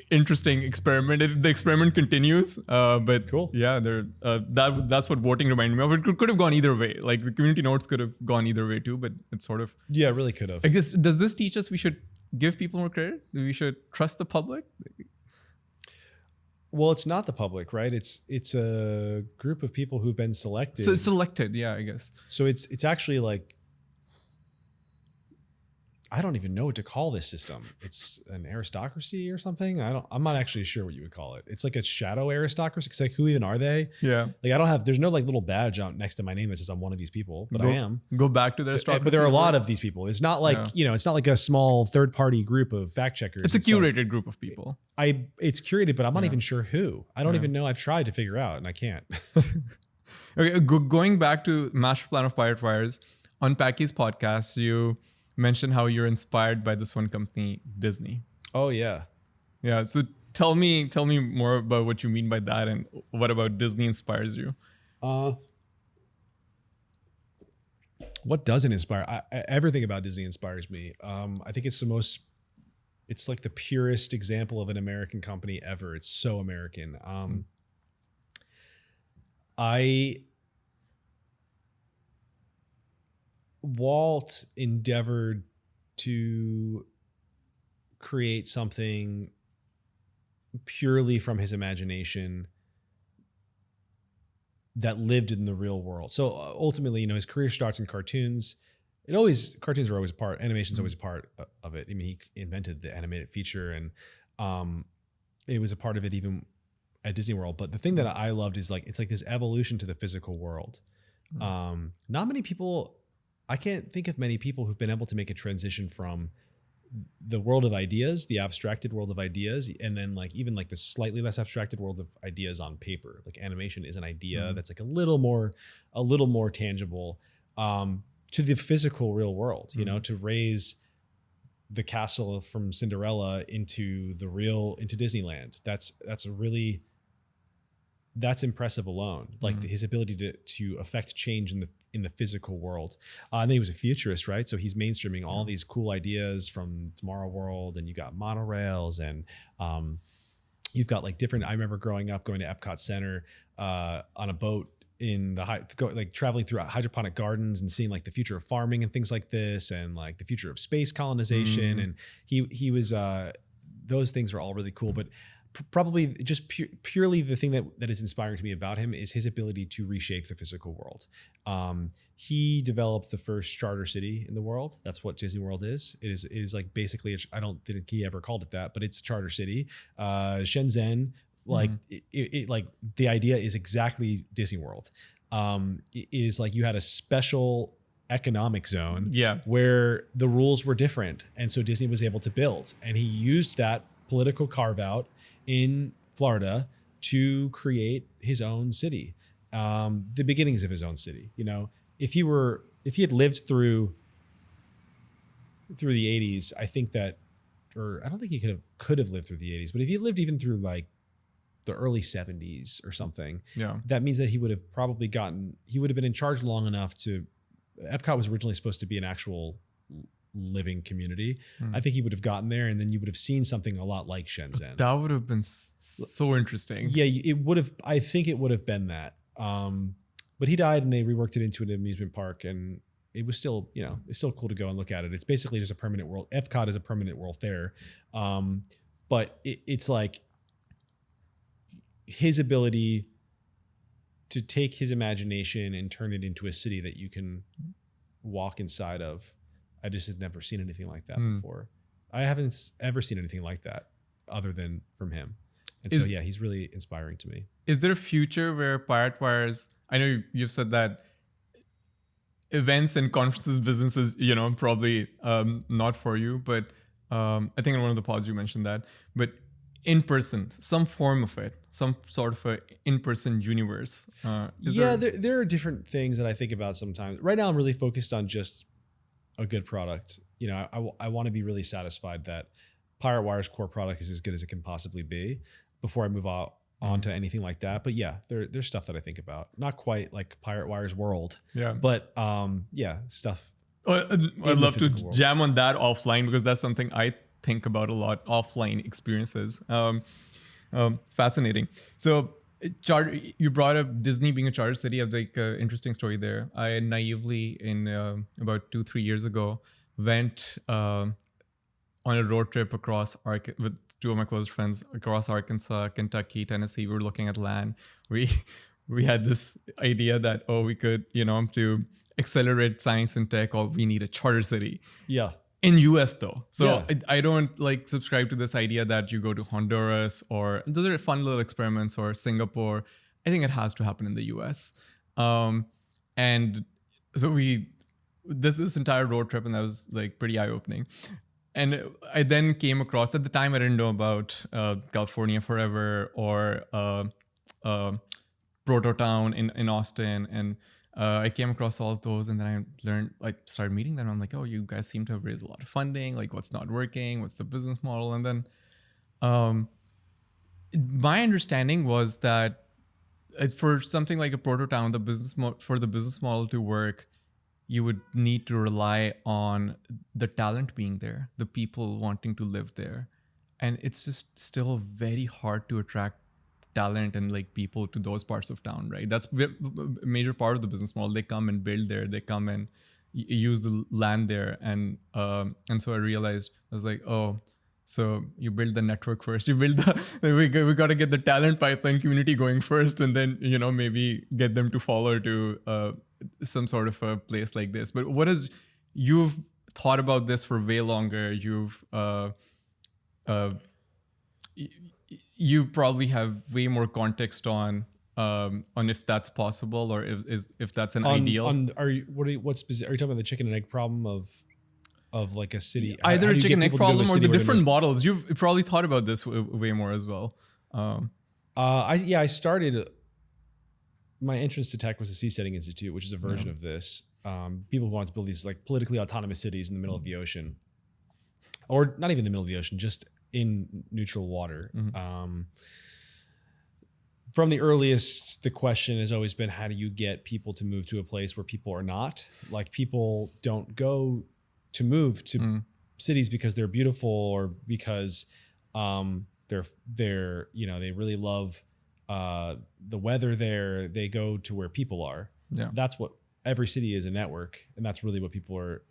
interesting experiment. The experiment continues, but cool. Yeah, that's what voting reminded me of. It could have gone either way. Like the community notes could have gone either way too, but it's sort of it really could have. I guess, does this teach us we should give people more credit? We should trust the public? Well, it's not the public, right? It's a group of people who've been selected. So selected, yeah, I guess. So it's actually like, I don't even know what to call this system. It's an aristocracy or something. I'm not actually sure what you would call it. It's like a shadow aristocracy. It's like, who even are they? Yeah. Like there's no like little badge out next to my name that says I'm one of these people, but I am. Go back to the aristocracy. But there are a lot of these people. It's not like, it's not like a small third party group of fact checkers. It's a curated group of people. It's curated, but I'm not even sure who. I don't even know. I've tried to figure out and I can't. Okay, going back to Master Plan of Pirate Wires, on Packy's podcast, you mentioned how you're inspired by this one company, Disney. Oh yeah. Yeah. So tell me more about what you mean by that, and what about Disney inspires you? What doesn't inspire? Everything about Disney inspires me. I think it's like the purest example of an American company ever. It's so American. Walt endeavored to create something purely from his imagination that lived in the real world. So ultimately, his career starts in cartoons. Cartoons are always a part. Animation's always a part of it. I mean, he invented the animated feature, and it was a part of it even at Disney World. But the thing that I loved is it's like this evolution to the physical world. Not many people. I can't think of many people who've been able to make a transition from the world of ideas, the abstracted world of ideas, and then even the slightly less abstracted world of ideas on paper. Like animation is an idea that's like a little more tangible, to the physical real world, to raise the castle from Cinderella into Disneyland. That's a really that's impressive alone. Like his ability to affect change in the physical world. And then he was a futurist, right? So he's mainstreaming all these cool ideas from Tomorrow World, and you got monorails, and you've got like different. I remember growing up going to Epcot Center on a boat in the traveling through hydroponic gardens and seeing like the future of farming and things like this, and like the future of space colonization. And he was those things are all really cool, but probably just purely the thing that is inspiring to me about him is his ability to reshape the physical world. He developed the first charter city in the world. That's what Disney World is. It is like basically, I don't think he ever called it that, but it's a charter city. Shenzhen, like like the idea is exactly Disney World. It is like you had a special economic zone where the rules were different. And so Disney was able to build, and he used that political carve out in Florida to create his own city, the beginnings of his own city. You know, if he had lived through the 80s, I think that, or I don't think he could have lived through the 80s, but if he lived even through like the early 70s or something, that means that he would have been in charge long enough to. Epcot was originally supposed to be an actual living community. I think he would have gotten there, and then you would have seen something a lot like Shenzhen. That would have been so interesting. Yeah, it would have. I think it would have been that. But he died, and they reworked it into an amusement park, and it was still, it's still cool to go and look at it. It's basically just a permanent world. Epcot is a permanent world fair, but it's like his ability to take his imagination and turn it into a city that you can walk inside of. I just had never seen anything like that before. I haven't ever seen anything like that other than from him. And so, he's really inspiring to me. Is there a future where Pirate Wires, I know you've said that events and conferences businesses, probably not for you, but I think in one of the pods you mentioned that, but in person, some form of it, some sort of a in-person universe. There are different things that I think about sometimes. Right now, I'm really focused on just a good product. I want to be really satisfied that Pirate Wire's core product is as good as it can possibly be before I move on to anything like that. But there's stuff that I think about. Not quite like Pirate Wire's world. Yeah. But stuff. I'd love to jam on that offline, because that's something I think about a lot, offline experiences. Fascinating. So you brought up Disney being a charter city. I have like an interesting story there. I naively, in about 2-3 years ago, went on a road trip across with two of my close friends across Arkansas, Kentucky, Tennessee. We were looking at land. We had this idea that we could, to accelerate science and tech, we need a charter city. Yeah. In US though. So I don't like subscribe to this idea that you go to Honduras, or those are fun little experiments, or Singapore. I think it has to happen in the US. And so this entire road trip, and that was like pretty eye-opening. And I then came across, at the time I didn't know about California Forever or Prototown in Austin, and I came across all of those, and then I started meeting them. I'm like, you guys seem to have raised a lot of funding. Like, what's not working? What's the business model? And then my understanding was that for something like a Prototown, for the business model to work, you would need to rely on the talent being there, the people wanting to live there. And it's just still very hard to attract talent and like people to those parts of town, right? That's a major part of the business model. They come and build there. They come and use the land there. And so I realized, I was like, so you build the network first. You build we got to get the talent pipeline community going first, and then, maybe get them to follow to some sort of a place like this. But you've thought about this for way longer. You probably have way more context on if that's possible, or if that's an ideal. Are you talking about the chicken and egg problem of like a city? Either a chicken and egg problem or the different models. You've probably thought about this way more as well. I started. My entrance to tech was the Seasetting Institute, which is a version of this. People wanted to build these like politically autonomous cities in the middle of the ocean, or not even the middle of the ocean, just in neutral water. from the earliest, the question has always been, how do you get people to move to a place where people are not? Like, people don't go to move to cities because they're beautiful or because they're they really love the weather there. They go to where people are. Yeah. That's what every city is, a network, and that's really what people are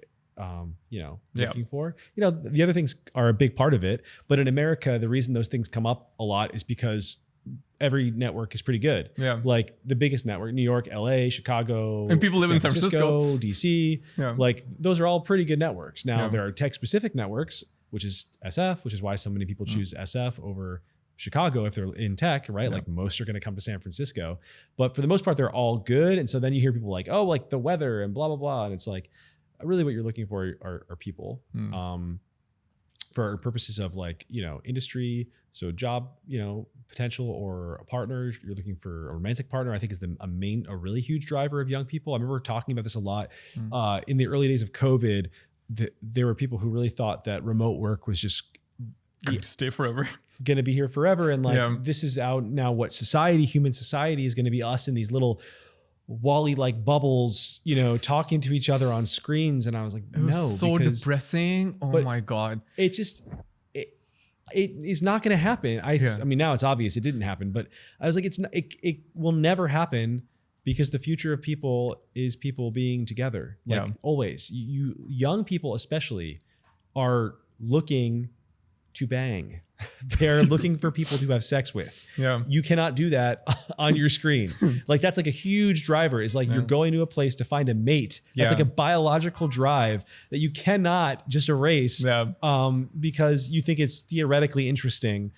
looking for. The other things are a big part of it, but in America, the reason those things come up a lot is because every network is pretty good. Yeah. Like the biggest network, New York, LA, Chicago, and people live in San Francisco, DC. Yeah. Like those are all pretty good networks. Now there are tech specific networks, which is SF, which is why so many people choose SF over Chicago if they're in tech, right? Like most are going to come to San Francisco, but for the most part, they're all good. And so then you hear people like, oh, like the weather and blah, blah, blah. And it's like, really what you're looking for are people. For purposes of like, industry, so job, potential, or a partner. You're looking for a romantic partner, I think is a really huge driver of young people. I remember talking about this a lot in the early days of COVID. There were people who really thought that remote work was just going to stay forever, going to be here forever. And like, this is out now what human society is going to be, us in these little Wall-E like bubbles, talking to each other on screens. And I was like, it was so depressing. Oh my God. It just, it is not going to happen. I mean, now it's obvious it didn't happen, but I was like, it will never happen, because the future of people is people being together. Like always, you young people especially are looking to bang. They're looking for people to have sex with. Yeah. You cannot do that on your screen. Like that's like a huge driver, is like you're going to a place to find a mate. That's like a biological drive that you cannot just erase because you think it's theoretically interesting.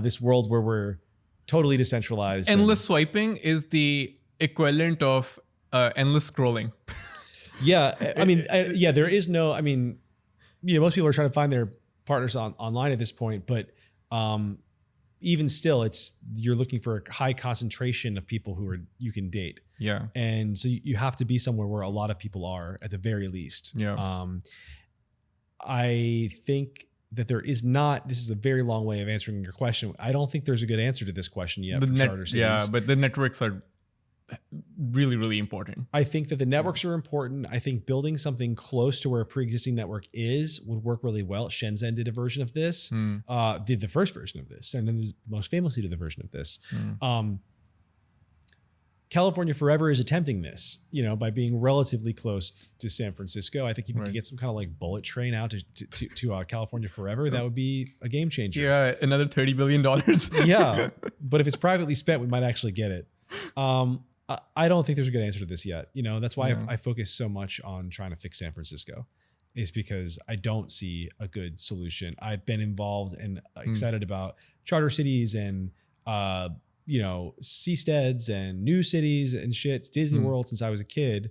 This world where we're totally decentralized. Endless swiping is the equivalent of endless scrolling. I mean, there is no, I mean, most people are trying to find their partners online at this point, but even still, you're looking for a high concentration of people who you can date. Yeah. And so you have to be somewhere where a lot of people are, at the very least. Yeah. I think that there is not, this is a very long way of answering your question. I don't think there's a good answer to this question yet for charter cities. Yeah, but the networks are really, really important. I think that the networks are important. I think building something close to where a pre-existing network would work really well. Shenzhen did a version of this, did the first version of this, and then most famously did the version of this. California Forever is attempting this, by being relatively close to San Francisco. I think if you could get some kind of like bullet train out to California Forever, that would be a game changer. Yeah, another $30 billion. Yeah, but if it's privately spent, we might actually get it. I don't think there's a good answer to this yet. That's why I focus so much on trying to fix San Francisco, is because I don't see a good solution. I've been involved and excited about charter cities and, seasteads and new cities and shit, Disney World since I was a kid.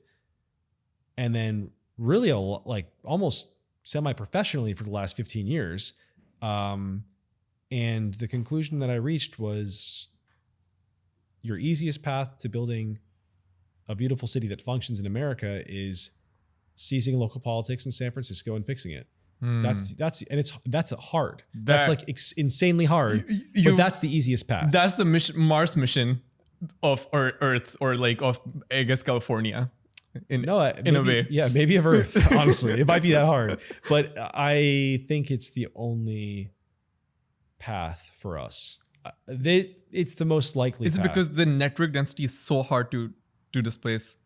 And then really almost semi-professionally for the last 15 years. And the conclusion that I reached was, your easiest path to building a beautiful city that functions in America is seizing local politics in San Francisco and fixing it. That's hard. That's like insanely hard, but that's the easiest path. That's the Mars mission of Earth, or like of, I guess, California. In a way. Yeah, maybe of Earth, honestly. It might be that hard, but I think it's the only path for us. It's the most likely. Is it because the network density is so hard to displace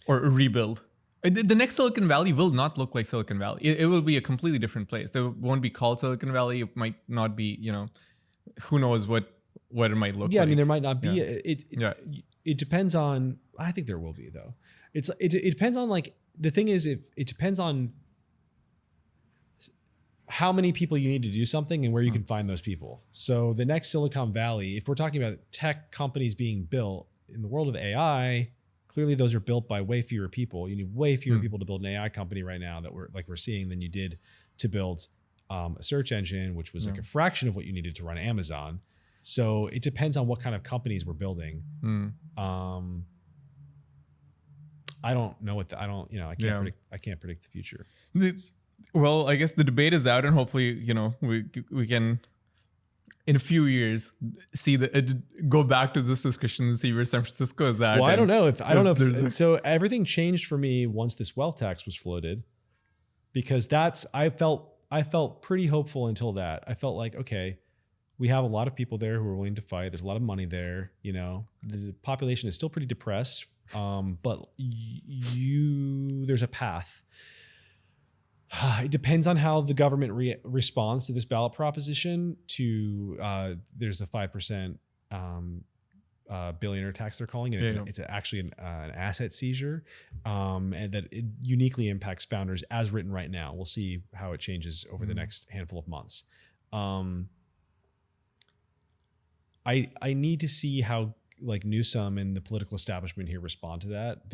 or rebuild? The next Silicon Valley will not look like Silicon Valley. It will be a completely different place. It won't be called Silicon Valley. It might not be, who knows what it might look like. Yeah, I mean, there might not be. It depends on, I think there will be, though. It depends on, like, the thing is, if it depends on how many people you need to do something and where you can find those people. So the next Silicon Valley, if we're talking about tech companies being built in the world of AI, clearly those are built by way fewer people. You need way fewer people to build an AI company right now that we're seeing than you did to build a search engine, which was like a fraction of what you needed to run Amazon. So it depends on what kind of companies we're building. I don't know I can't predict the future. Well, I guess the debate is out, and hopefully, we can in a few years go back to this discussion and see where San Francisco is at. Well, I don't know if so everything changed for me once this wealth tax was floated, because I felt pretty hopeful until that. I felt like, okay, we have a lot of people there who are willing to fight. There's a lot of money there. The population is still pretty depressed, but there's a path. It depends on how the government responds to this ballot proposition. There's the 5% billionaire tax they're calling it. It's actually an asset seizure, and that it uniquely impacts founders as written right now. We'll see how it changes over the next handful of months. I need to see how like Newsom and the political establishment here respond to that.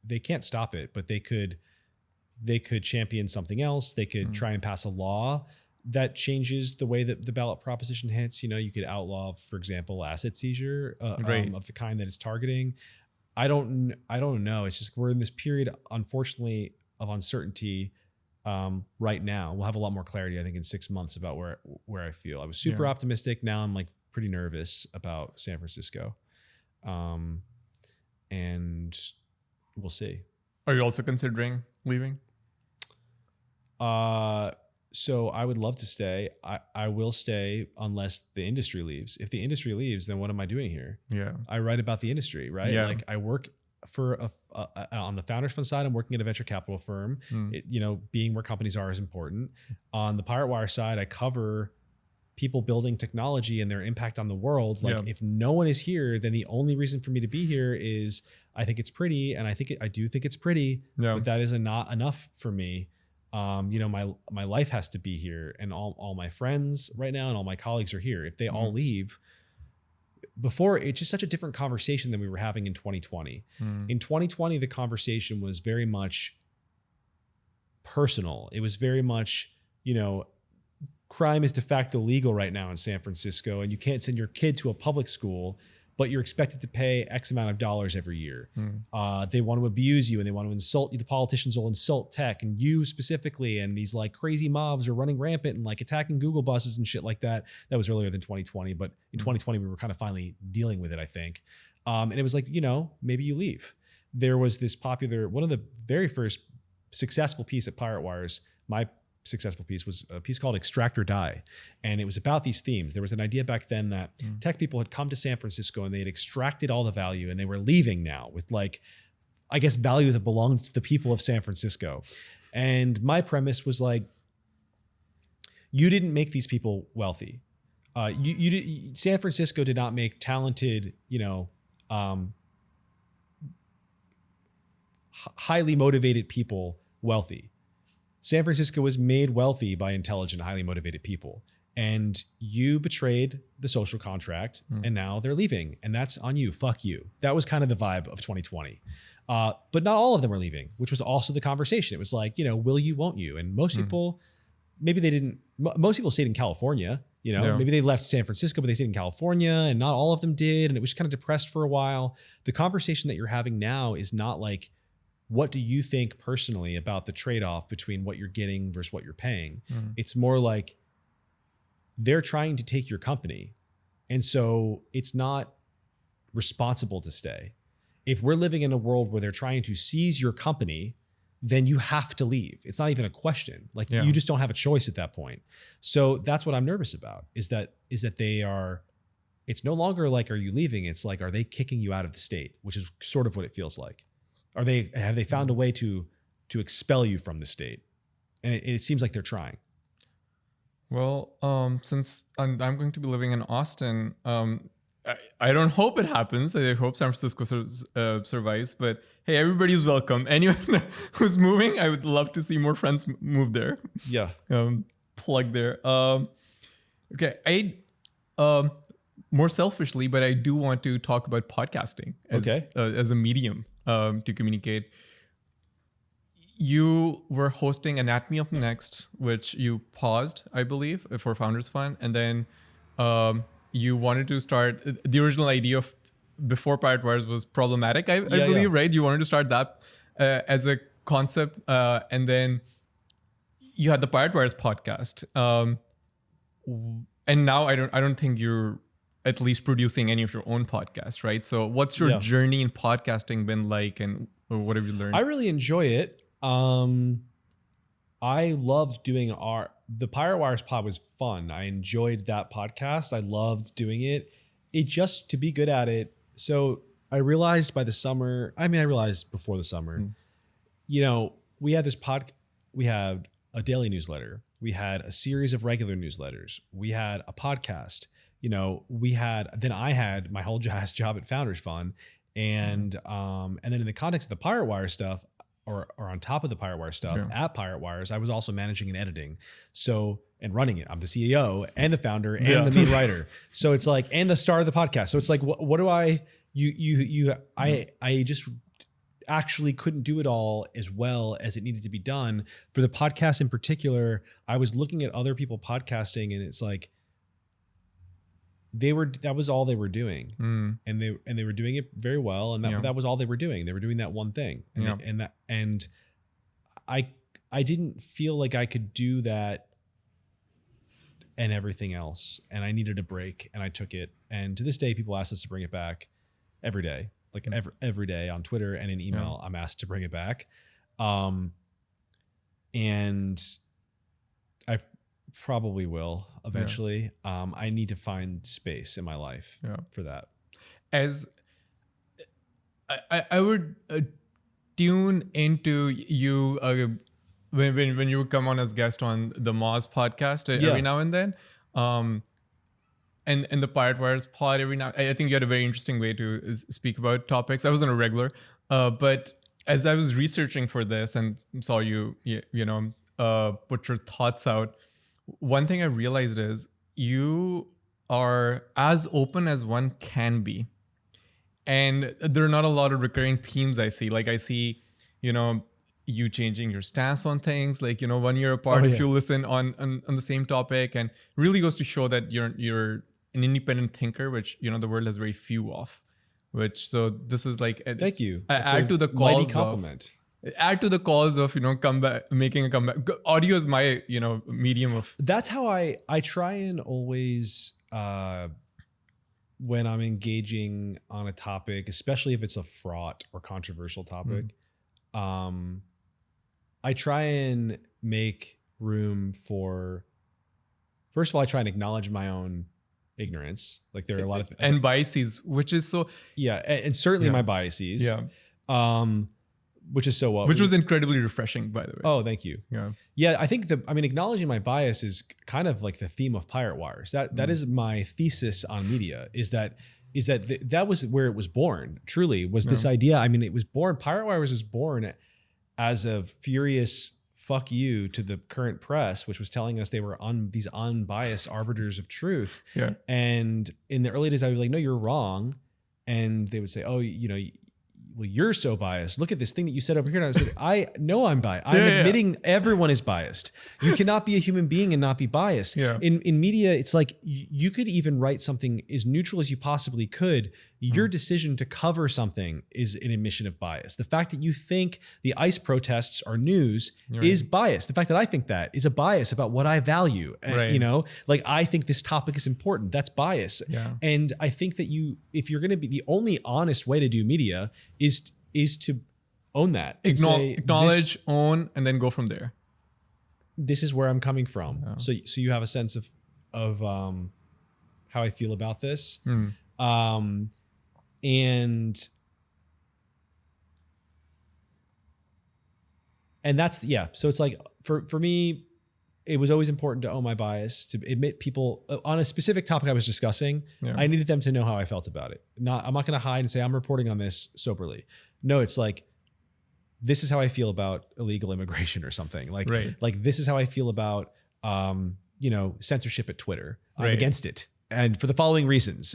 They can't stop it, but they could champion something else. They could try and pass a law that changes the way that the ballot proposition hits. You could outlaw, for example, asset seizure of the kind that it's targeting. I don't know. It's just we're in this period, unfortunately, of uncertainty right now. We'll have a lot more clarity, I think, in 6 months about where I feel. I was super optimistic. Now I'm like pretty nervous about San Francisco, and we'll see. Are you also considering leaving? So I would love to stay. I will stay unless the industry leaves. If the industry leaves, then what am I doing here? Yeah. I write about the industry, right? Yeah. Like I work for on the Founders Fund side, I'm working at a venture capital firm. Being where companies are is important. On the Pirate Wire side, I cover people building technology and their impact on the world. Like if no one is here, then the only reason for me to be here is I think it's pretty, and I do think it's pretty, but that is not enough for me. My life has to be here, and all my friends right now and all my colleagues are here. If they all leave, before, it's just such a different conversation than we were having in 2020. In 2020, the conversation was very much personal. It was very much, crime is de facto legal right now in San Francisco, and you can't send your kid to a public school, but you're expected to pay X amount of dollars every year. They want to abuse you, and they want to insult you. The politicians will insult tech and you specifically. And these like crazy mobs are running rampant and like attacking Google buses and shit like that. That was earlier than 2020, but in 2020, we were kind of finally dealing with it, I think. And it was like, maybe you leave. There was this one of the very first successful piece at Pirate Wires, my successful piece was a piece called Extract or Die. And it was about these themes. There was an idea back then that tech people had come to San Francisco and they had extracted all the value, and they were leaving now with value that belonged to the people of San Francisco. And my premise was like, you didn't make these people wealthy. San Francisco did not make talented, highly motivated people wealthy. San Francisco was made wealthy by intelligent, highly motivated people. And you betrayed the social contract, and now they're leaving. And that's on you. Fuck you. That was kind of the vibe of 2020. But not all of them are leaving, which was also the conversation. It was like, will you, won't you? And most people, maybe they didn't. Most people stayed in California. Maybe they left San Francisco, but they stayed in California, and not all of them did. And it was kind of depressed for a while. The conversation that you're having now is not like, what do you think personally about the trade-off between what you're getting versus what you're paying? It's more like they're trying to take your company. And so it's not responsible to stay. If we're living in a world where they're trying to seize your company, then you have to leave. It's not even a question. You just don't have a choice at that point. So that's what I'm nervous about, is that it's no longer like, are you leaving? It's like, are they kicking you out of the state? Which is sort of what it feels like. Have they found a way to expel you from the state? And it seems like they're trying. Well, since I'm going to be living in Austin, I don't hope it happens. I hope San Francisco survives. But hey, everybody's welcome. Anyone who's moving, I would love to see more friends move there. Yeah. Plug there. Okay. More selfishly, but I do want to talk about podcasting as a medium to communicate. You were hosting Anatomy of the Next, which you paused, I believe, for Founders Fund. And then you wanted to start, the original idea of before Pirate Wires was problematic, I believe, right? You wanted to start that as a concept. And then you had the Pirate Wires podcast. And now I don't think you're at least producing any of your own podcasts, right? So what's your journey in podcasting been like, and what have you learned? I really enjoy it. I loved doing the Pirate Wires pod was fun. I enjoyed that podcast. I loved doing it. It just to be good at it. So I realized by the summer, I realized before the summer, we had we had a daily newsletter. We had a series of regular newsletters. We had a podcast. Then I had my whole job at Founders Fund. And then in the context of the Pirate Wire stuff, or on top of the Pirate Wire stuff at Pirate Wires, I was also managing and editing. And running it. I'm the CEO and the founder and the main writer. So it's like, and the star of the podcast. So it's like, what do I just actually couldn't do it all as well as it needed to be done. For the podcast in particular, I was looking at other people podcasting, and it's like, that was all they were doing. And they were doing it very well. And that was all they were doing. They were doing that one thing. And I didn't feel like I could do that and everything else. And I needed a break, and I took it. And to this day, people ask us to bring it back every day, like every day on Twitter and in email, I'm asked to bring it back. And I probably will eventually. I need to find space in my life for that. As I would tune into you when you would come on as guest on the Moz podcast every now and then, and the Pirate Wires pod every now. I think you had a very interesting way to speak about topics. I wasn't a regular, but as I was researching for this and saw you put your thoughts out, one thing I realized is you are as open as one can be. And there are not a lot of recurring themes I see. Like I see, you changing your stance on things, like, 1 year apart, if you listen on the same topic, and really goes to show that you're an independent thinker, which, the world has very few of, so this is like, thank you. Add to the calls compliment. Add to the calls of, making a comeback. Audio is my, medium of. That's how I try and always, when I'm engaging on a topic, especially if it's a fraught or controversial topic, I try and make room for, first of all, I try and acknowledge my own ignorance. Like there are a lot of and biases, which is so and certainly my biases. Which is which was incredibly refreshing, by the way. Oh, thank you. Yeah. I think acknowledging my bias is kind of like the theme of Pirate Wires. That is my thesis on media. Is that was where it was born. Truly, was this idea. It was born. Pirate Wires was born as a furious fuck you to the current press, which was telling us they were these unbiased arbiters of truth. And in the early days, I would be like, no, you're wrong. And they would say, oh, well, you're so biased. Look at this thing that you said over here. And I said, I know I'm biased. I'm admitting everyone is biased. You cannot be a human being and not be biased. In media, it's like you could even write something as neutral as you possibly could. Your decision to cover something is an admission of bias. The fact that you think the ICE protests are news is bias. The fact that I think that is a bias about what I value. And, like I think this topic is important. That's bias. And I think that if you're going to be, the only honest way to do media is to own that. Acknowledge, own, and then go from there. This is where I'm coming from. So you have a sense of how I feel about this. And that's, so it's like, for me, it was always important to own my bias, to admit people on a specific topic I was discussing. I needed them to know how I felt about it. I'm not going to hide and say I'm reporting on this soberly. No, it's like, this is how I feel about illegal immigration or something. Like this is how I feel about, censorship at Twitter. I'm against it. And for the following reasons.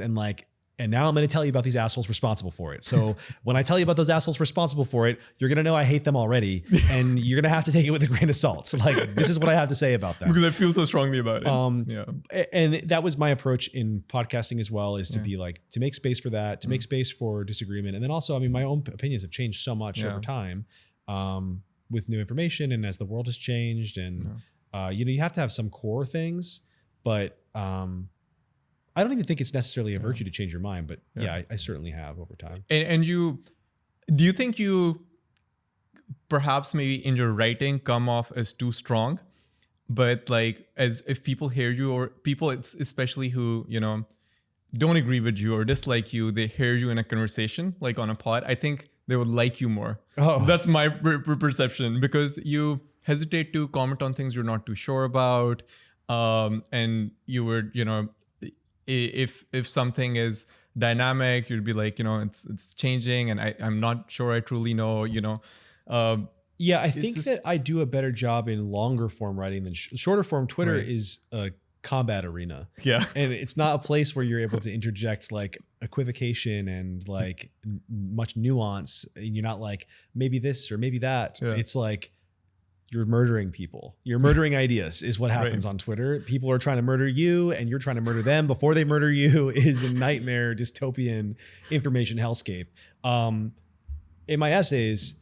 And now I'm going to tell you about these assholes responsible for it. So when I tell you about those assholes responsible for it, you're going to know I hate them already, and you're going to have to take it with a grain of salt. Like, this is what I have to say about them. Because I feel so strongly about it. And that was my approach in podcasting as well, is to be like, to make space for that, to make space for disagreement. And then also, my own opinions have changed so much over time with new information and as the world has changed. And, you have to have some core things. But I don't even think it's necessarily a virtue to change your mind. But I certainly have over time. And do you think you perhaps maybe in your writing come off as too strong? But like, as if people hear you, or people especially who, don't agree with you or dislike you, they hear you in a conversation, like on a pod, I think they would like you more. Oh. That's my perception, because you hesitate to comment on things you're not too sure about. And you would, if something is dynamic, you'd be like, it's changing and I'm not sure I truly know, I think that I do a better job in longer form writing than shorter form. Twitter is a combat arena. Yeah. And it's not a place where you're able to interject like equivocation and like much nuance. And you're not like, maybe this or maybe that. Yeah. It's like, you're murdering people. You're murdering ideas is what happens on Twitter. People are trying to murder you and you're trying to murder them before they murder you. Is a nightmare, dystopian information hellscape. In my essays,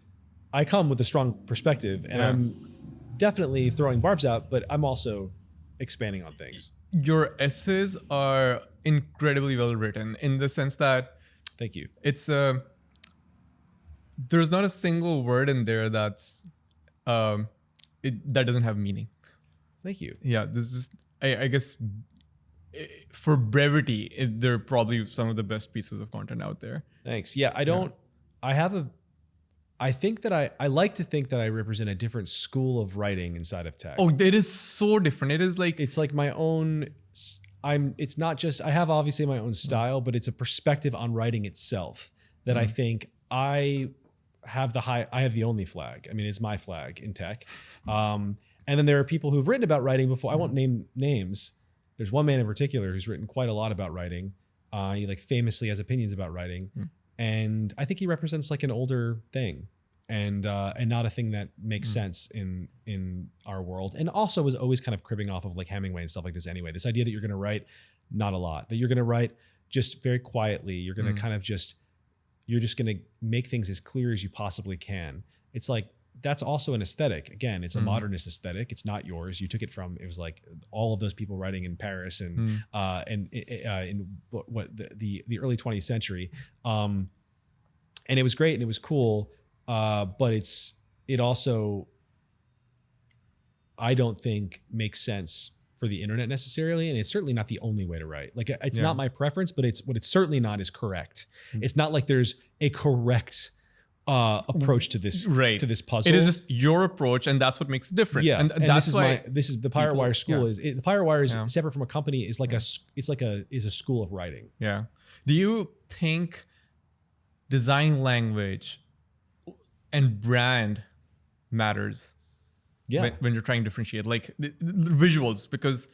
I come with a strong perspective and I'm definitely throwing barbs out, but I'm also expanding on things. Your essays are incredibly well written in the sense that, thank you. It's there's not a single word in there that's that doesn't have meaning. Thank you. Yeah, this is I guess for brevity, they're probably some of the best pieces of content out there. Thanks. Yeah, I think that I like to think that I represent a different school of writing inside of tech. Oh, it is so different. It's like my own. It's not just, I have obviously my own style, but it's a perspective on writing itself that I think I have the only flag. I mean, it's my flag in tech. And then there are people who've written about writing before. I won't name names. There's one man in particular who's written quite a lot about writing. He like famously has opinions about writing. And I think he represents like an older thing and not a thing that makes sense in our world. And also was always kind of cribbing off of like Hemingway and stuff like this anyway. This idea that you're going to write not a lot, that you're going to write just very quietly. You're going to kind of you're just going to make things as clear as you possibly can. It's like, that's also an aesthetic. Again, it's a modernist aesthetic. It's not yours. You took it from, it was like all of those people writing in Paris and in the early 20th century. And it was great and it was cool. But it also, I don't think makes sense for the internet necessarily. And it's certainly not the only way to write. Like it's not my preference, but what it's certainly not is correct. It's not like there's a correct approach to this to this puzzle. It is just your approach, and that's what makes it different. Yeah, and that's why this is the Pirate Wire school. The Pirate Wire is separate from a company. Is like is a school of writing. Yeah. Do you think design language and brand matters? Yeah. When you're trying to differentiate, like the visuals, because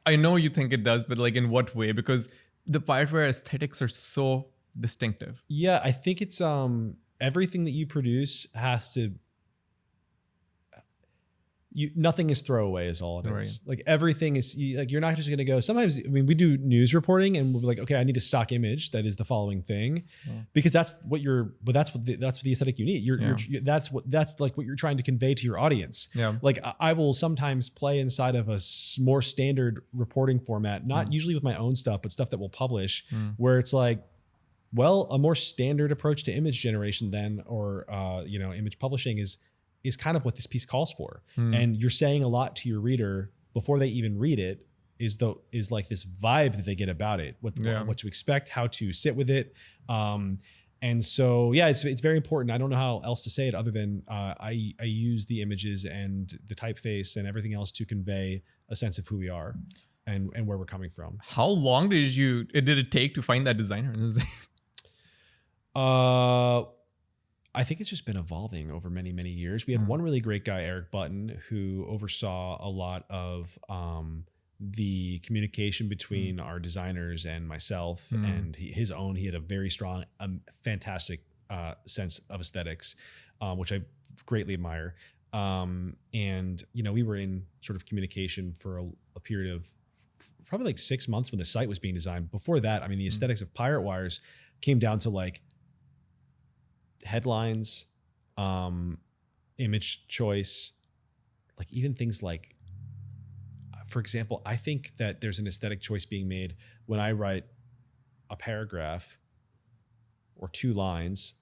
I know you think it does, but like in what way? Because the Pirate Wire aesthetics are so distinctive. Yeah, I think it's everything that you produce has to. Nothing is throwaway is all it is. Right. Like everything is like you're not just going to go. Sometimes I mean we do news reporting and we'll be like, okay, I need a stock image that is the following thing, because that's what that's what the aesthetic you need. That's like what you're trying to convey to your audience. Yeah. Like I will sometimes play inside of a more standard reporting format, not usually with my own stuff, but stuff that we'll publish, where it's like, well, a more standard approach to image generation then, or image publishing is kind of what this piece calls for. And you're saying a lot to your reader before they even read it is like this vibe that they get about it, what to expect, how to sit with it. And so, it's very important. I don't know how else to say it other than I use the images and the typeface and everything else to convey a sense of who we are and where we're coming from. How long did it take to find that designer? I think it's just been evolving over many, many years. We had one really great guy, Eric Button, who oversaw a lot of the communication between our designers and myself, and he had a very strong, fantastic sense of aesthetics, which I greatly admire. And we were in sort of communication for a period of probably like 6 months when the site was being designed. Before that, I mean, the aesthetics of Pirate Wires came down to like headlines, image choice, like even things like for example, I think that there's an aesthetic choice being made when I write a paragraph or 2 lines,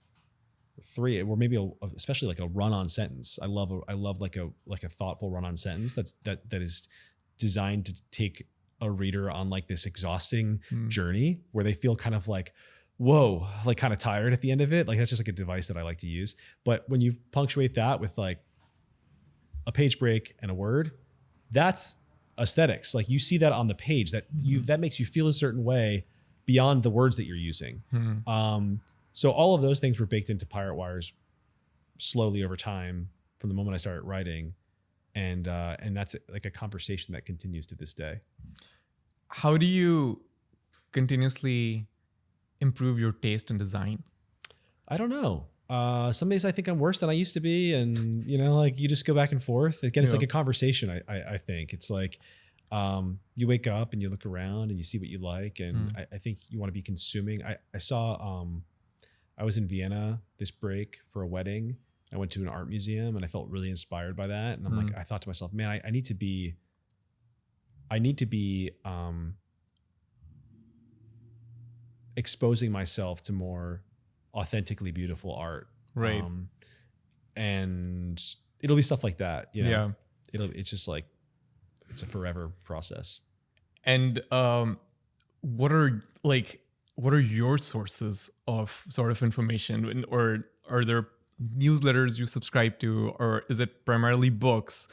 3, or maybe especially like a run-on sentence. I love like a thoughtful run-on sentence that is designed to take a reader on like this exhausting journey where they feel kind of like, whoa, like kind of tired at the end of it. Like that's just like a device that I like to use. But when you punctuate that with like a page break and a word, that's aesthetics. Like you see that on the page that that makes you feel a certain way beyond the words that you're using. So all of those things were baked into Pirate Wires slowly over time from the moment I started writing. And that's like a conversation that continues to this day. How do you continuously improve your taste in design? I don't know. Some days I think I'm worse than I used to be. And, like you just go back and forth. Again, it's like a conversation, I think. It's like you wake up and you look around and you see what you like. And I think you want to be consuming. I saw, I was in Vienna this break for a wedding. I went to an art museum and I felt really inspired by that. And I'm like, I thought to myself, man, I need to be exposing myself to more authentically beautiful art. Right. And it'll be stuff like that. Yeah. It's just like, it's a forever process. And what are your sources of sort of information, or are there newsletters you subscribe to, or is it primarily books?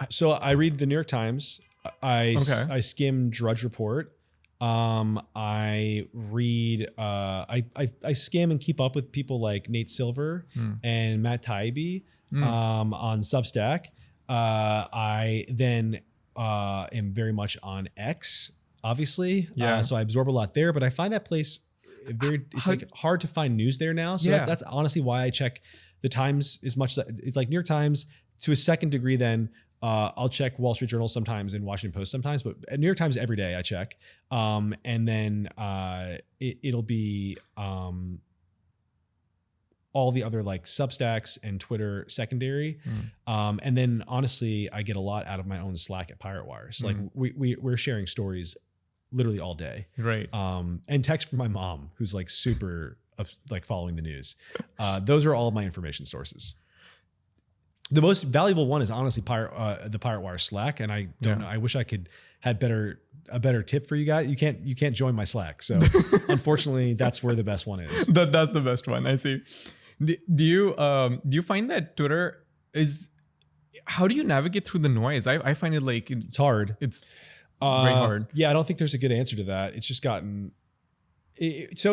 So I read the New York Times. I skim Drudge Report. I read, I skim and keep up with people like Nate Silver and Matt Taibbi on Substack. I then am very much on X, obviously. So I absorb a lot there, but I find that place it's hard to find news there now. So that's honestly why I check the Times as much. It's like New York Times to a second degree. Then I'll check Wall Street Journal sometimes and Washington Post sometimes, but at New York Times every day I check. And then it'll be all the other like Substacks and Twitter secondary. And then honestly, I get a lot out of my own Slack at Pirate Wires. Like we're sharing stories literally all day. Right. And text from my mom, who's like super like following the news. Those are all of my information sources. The most valuable one is honestly the Pirate Wire Slack. And I don't know, I wish I could had a better tip for you guys. You can't join my Slack. So unfortunately that's where the best one is. That's the best one. I see. Do you find that Twitter is, how do you navigate through the noise? I find it like it's hard. It's very hard. Yeah, I don't think there's a good answer to that. It's just gotten it's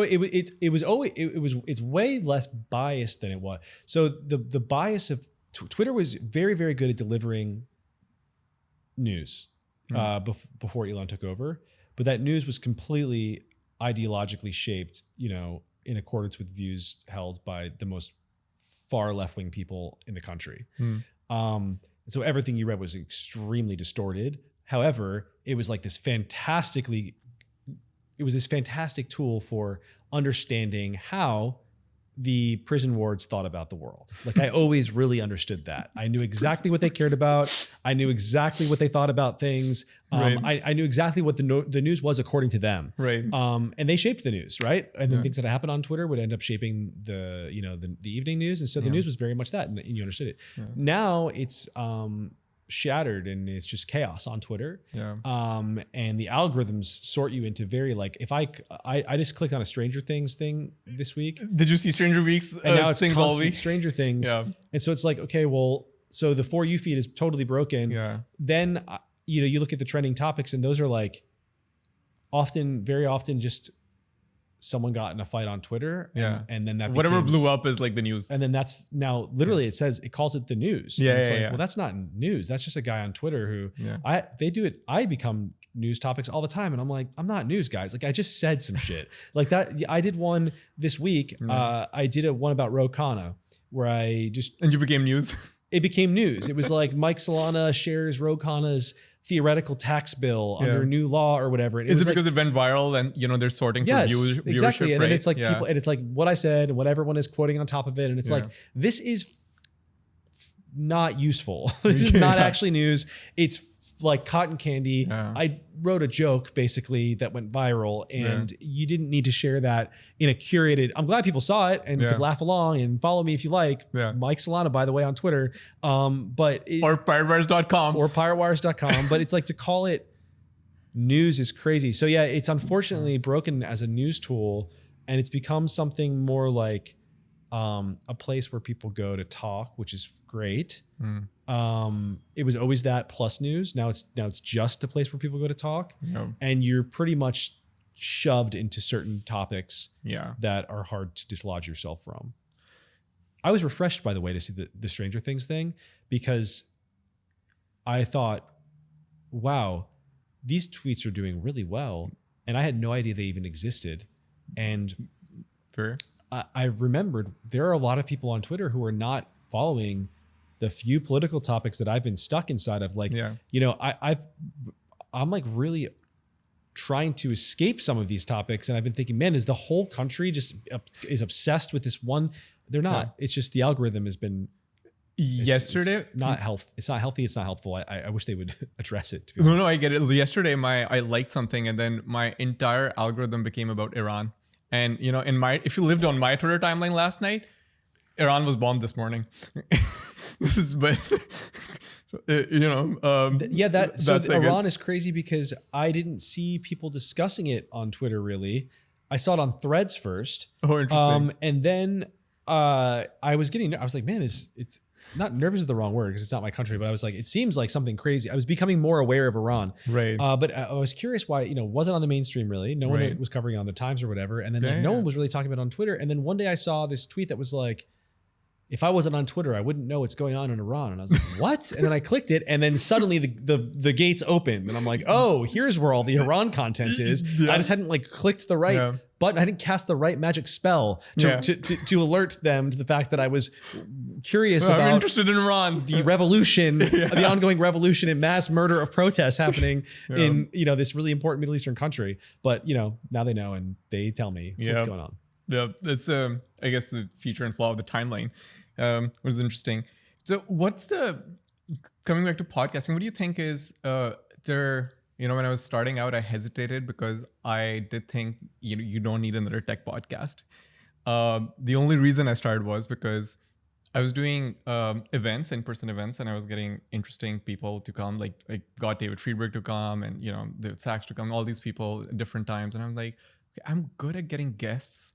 way less biased than it was. So the bias of Twitter was very, very good at delivering news before Elon took over, but that news was completely ideologically shaped, in accordance with views held by the most far left-wing people in the country. So everything you read was extremely distorted. However, it was like this fantastic tool for understanding how the prison wards thought about the world. Like I always really understood that. I knew exactly what they cared about. I knew exactly what they thought about things. I knew exactly what the news was according to them. Right. And they shaped the news, right? And then things that happened on Twitter would end up shaping the evening news. And so the news was very much that, and you understood it. Yeah. Now it's shattered and it's just chaos on Twitter. Yeah. And the algorithms sort you into very like, if I just clicked on a Stranger Things thing this week. Did you see Stranger Weeks? And now it's constant Stranger Things. Yeah. And so it's like, okay, well, so the For You feed is totally broken. Yeah. Then, you look at the trending topics and those are like very often just someone got in a fight on Twitter. And then that whatever blew up is like the news. And then that's now literally it calls it the news. Yeah. It's well, that's not news. That's just a guy on Twitter who they do it. I become news topics all the time. And I'm like, I'm not news, guys. Like I just said some shit like that. I did one this week. I did one about Ro Khanna where and you became news. It became news. It was like Mike Solana shares Ro Khanna's theoretical tax bill under a new law or whatever. And is it because it went viral and they're sorting for viewership? Exactly. And right? then it's like people, and it's like what I said and what everyone is quoting on top of it. And it's like, this is not useful. This is not actually news. It's like cotton candy. Yeah. I wrote a joke basically that went viral, and you didn't need to share that in a curated. I'm glad people saw it and could laugh along and follow me if you like. Mike Solana, by the way, on Twitter. Or piratewires.com. Or piratewires.com. But it's like, to call it news is crazy. So yeah, it's unfortunately broken as a news tool, and it's become something more like a place where people go to talk, which is great. It was always that plus news. Now it's just a place where people go to talk, and you're pretty much shoved into certain topics that are hard to dislodge yourself from. I was refreshed, by the way, to see the Stranger Things thing, because I thought, wow, these tweets are doing really well, and I had no idea they even existed. And I remembered there are a lot of people on Twitter who are not following the few political topics that I've been stuck inside of. Like, you know, I'm like really trying to escape some of these topics. And I've been thinking, man, is the whole country just is obsessed with this one? They're not. It's just the algorithm has been yesterday. It's not healthy. It's not helpful. I wish they would address it. No, I get it. Yesterday, I liked something, and then my entire algorithm became about Iran. And you know, if you lived on my Twitter timeline last night, Iran was bombed this morning. This is, but you know, Iran is crazy because I didn't see people discussing it on Twitter. Really, I saw it on Threads first. Oh, interesting. And then I was like, man, it's not nervous is the wrong word because it's not my country, but I was like, it seems like something crazy. I was becoming more aware of Iran. Right. But I was curious why, you know, wasn't on the mainstream really. No one was covering it on the Times or whatever. And then no one was really talking about it on Twitter. And then one day I saw this tweet that was like, if I wasn't on Twitter, I wouldn't know what's going on in Iran. And I was like, what? And then I clicked it, and then suddenly the gates opened, and I'm like, oh, here's where all the Iran content is. I just hadn't like clicked the right button. I didn't cast the right magic spell to alert them to the fact that I was curious about. I'm interested in Iran. The revolution, the ongoing revolution and mass murder of protests happening in, you know, this really important Middle Eastern country. But, you know, now they know, and they tell me what's going on. Yeah, that's I guess the feature and flaw of the timeline, was interesting. So what's coming back to podcasting, what do you think is you know, when I was starting out, I hesitated because I did think, you know, you don't need another tech podcast. The only reason I started was because I was doing events, in-person events, and I was getting interesting people to come. Like I got David Friedberg to come, and, you know, David Sachs to come, all these people at different times. And I'm like, okay, I'm good at getting guests.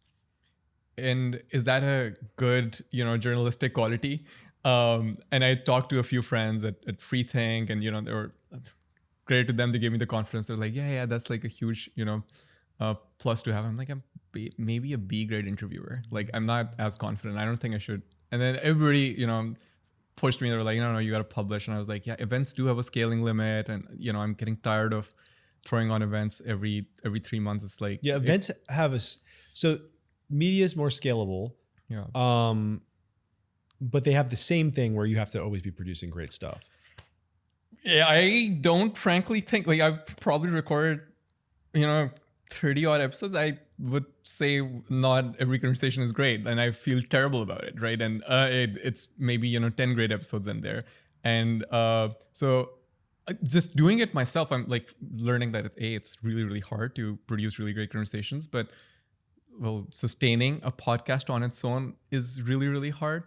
And is that a good, you know, journalistic quality? And I talked to a few friends at Freethink, and, you know, they were great to them. They gave me the confidence. They're like, yeah, that's like a huge, you know, plus to have. I'm like, I'm maybe a B grade interviewer. Like, I'm not as confident. I don't think I should. And then everybody, you know, pushed me. They were like, no, you got to publish. And I was like, yeah, events do have a scaling limit. And, you know, I'm getting tired of throwing on events every 3 months. It's like, events have so media is more scalable. Yeah. But they have the same thing where you have to always be producing great stuff. Yeah, I don't frankly think, like, I've probably recorded, you know, 30 odd episodes. I would say not every conversation is great, and I feel terrible about it, right? And it's maybe, you know, 10 great episodes in there. And so just doing it myself, I'm like learning that it's really, really hard to produce really great conversations, but well, sustaining a podcast on its own is really, really hard.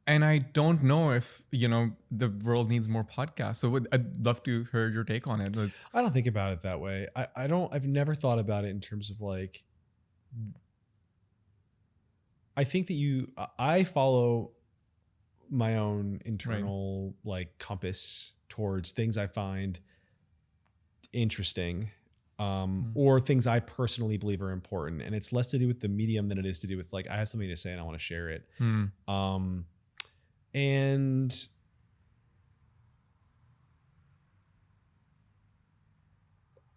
And I don't know if, you know, the world needs more podcasts. So I'd love to hear your take on it. I don't think about it that way. I've never thought about it in terms of like, I think that I follow my own internal like compass towards things I find interesting. Or things I personally believe are important. And it's less to do with the medium than it is to do with like, I have something to say and I want to share it. And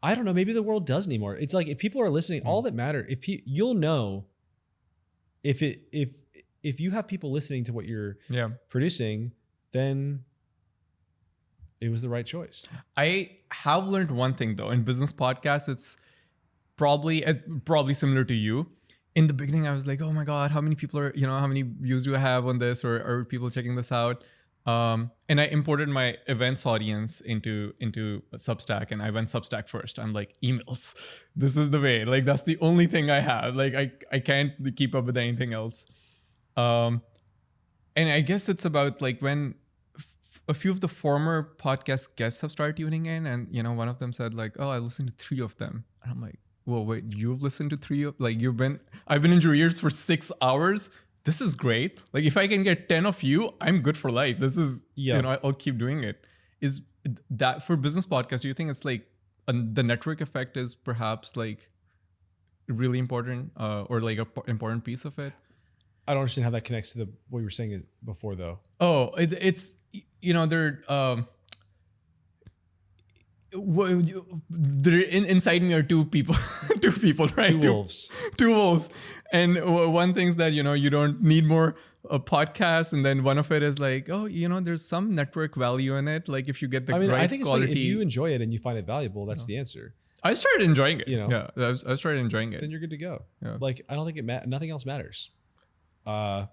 I don't know, maybe the world does need more. It's like, if people are listening, all that matter, you'll know if you have people listening to what you're producing, then it was the right choice. I have learned one thing though, in business podcasts, it's probably similar to you. in the beginning, I was like, oh my God, how many people are, how many views do I have on this, or are people checking this out? And I imported my events audience into Substack, and I went Substack first. I'm like, emails. This is the way. Like, that's the only thing I have. Like, I can't keep up with anything else. And I guess it's about like when a few of the former podcast guests have started tuning in, and one of them said like, oh, I listened to 3 of them, and I'm like, whoa, wait, you've listened to 3 of, like, I've been in your ears for 6 hours. This is great. Like, if I can get 10 of you, I'm good for life. This is, I'll keep doing it. Is that for business podcasts? Do you think it's like the network effect is perhaps like really important, or like an important piece of it? I don't understand how that connects to what you were saying before, though. Oh, it's they're inside me are 2 people, 2 people, right? 2 wolves. 2 wolves. And one thing's that, you don't need more podcasts. And then one of it is like, oh, there's some network value in it. Like if you get the right I think it's quality. like if you enjoy it and you find it valuable, that's the answer. I started enjoying it. Yeah, I started enjoying it. Then you're good to go. Yeah. Like, I don't think nothing else matters. I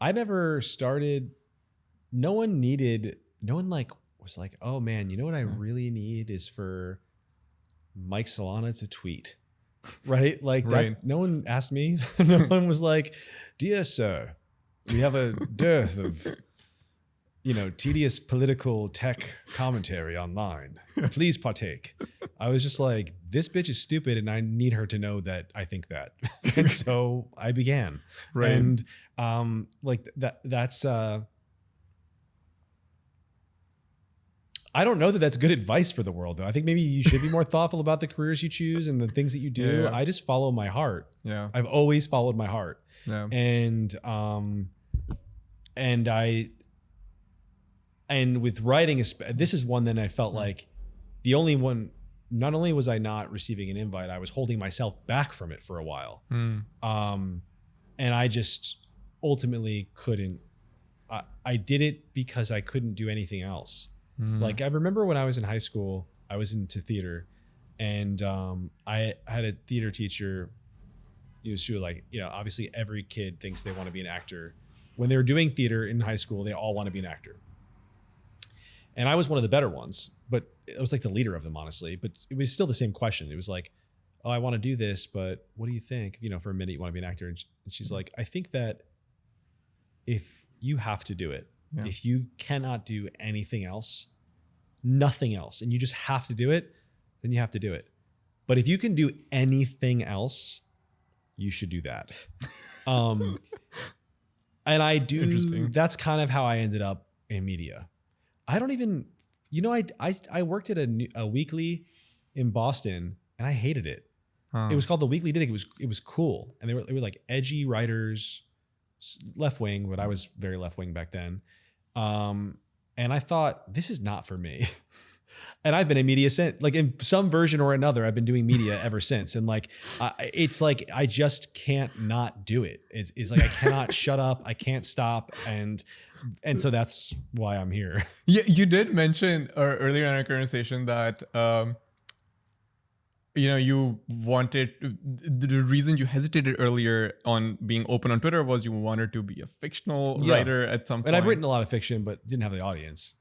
never started, no one like was like, oh man, you know what I really need is for Mike Solana to tweet, right? Like Right. that. No one asked me. No one was like, dear sir, we have a dearth of, tedious political tech commentary online. Please partake. I was just like, this bitch is stupid and I need her to know that I think that. And so I began. Right. And like that's I don't know that that's good advice for the world, though. I think maybe you should be more thoughtful about the careers you choose and the things that you do. Yeah. I just follow my heart. Yeah. I've always followed my heart. Yeah. And with writing, this is one that I felt like the only one. Not only was I not receiving an invite, I was holding myself back from it for a while. And I just ultimately couldn't. I did it because I couldn't do anything else. Like I remember when I was in high school, I was into theater, and I had a theater teacher. He was like, obviously every kid thinks they want to be an actor. When they were doing theater in high school, they all want to be an actor. And I was one of the better ones, but it was like the leader of them, honestly. But it was still the same question. It was like, oh, I want to do this, but what do you think? For a minute, you want to be an actor. And she's like, I think that if you have to do it, if you cannot do anything else, nothing else, and you just have to do it, then you have to do it. But if you can do anything else, you should do that. And I do. Interesting. That's kind of how I ended up in media. I don't even, I worked at a weekly in Boston, and I hated it. It was called The Weekly Dig. It was cool, and they were like edgy writers, left wing, but I was very left wing back then. And I thought, this is not for me. And I've been in media since, like in some version or another, I've been doing media ever since. And like, it's like, I just can't not do it. It's like, I cannot shut up. I can't stop. And so that's why I'm here. Yeah, you did mention earlier in our conversation that, you wanted, the reason you hesitated earlier on being open on Twitter was you wanted to be a fictional writer at some point. And I've written a lot of fiction, but didn't have the audience.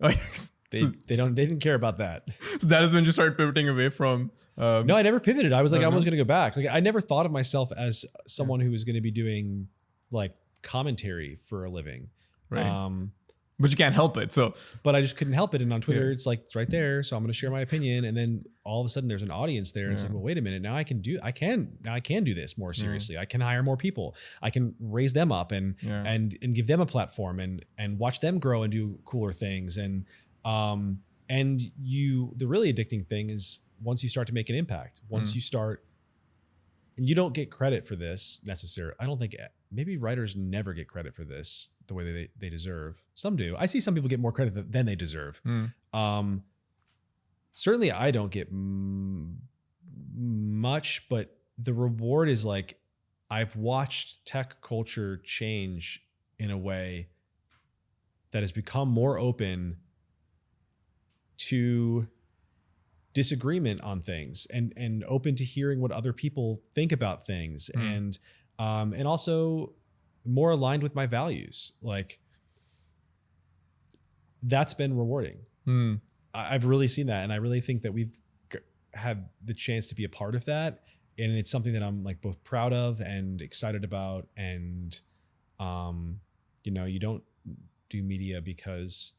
They didn't care about that. So that is when you started pivoting away from. No, I never pivoted. I was like, I was going to go back. Like, I never thought of myself as someone who was going to be doing like commentary for a living. Right. But you can't help it. But I just couldn't help it. And on Twitter, it's like, it's right there. So I'm going to share my opinion. And then all of a sudden there's an audience there. And it's like, well, wait a minute. Now I can do this more seriously. I can hire more people. I can raise them up and give them a platform and watch them grow and do cooler things. And the really addicting thing is once you start to make an impact, once you start, and you don't get credit for this necessarily. I don't think maybe writers never get credit for this the way they deserve. Some do. I see some people get more credit than they deserve. Certainly I don't get much, but the reward is like, I've watched tech culture change in a way that has become more open to disagreement on things and open to hearing what other people think about things and also more aligned with my values. Like that's been rewarding. I've really seen that. And I really think that we've had the chance to be a part of that. And it's something that I'm like both proud of and excited about. And, you know, you don't do media because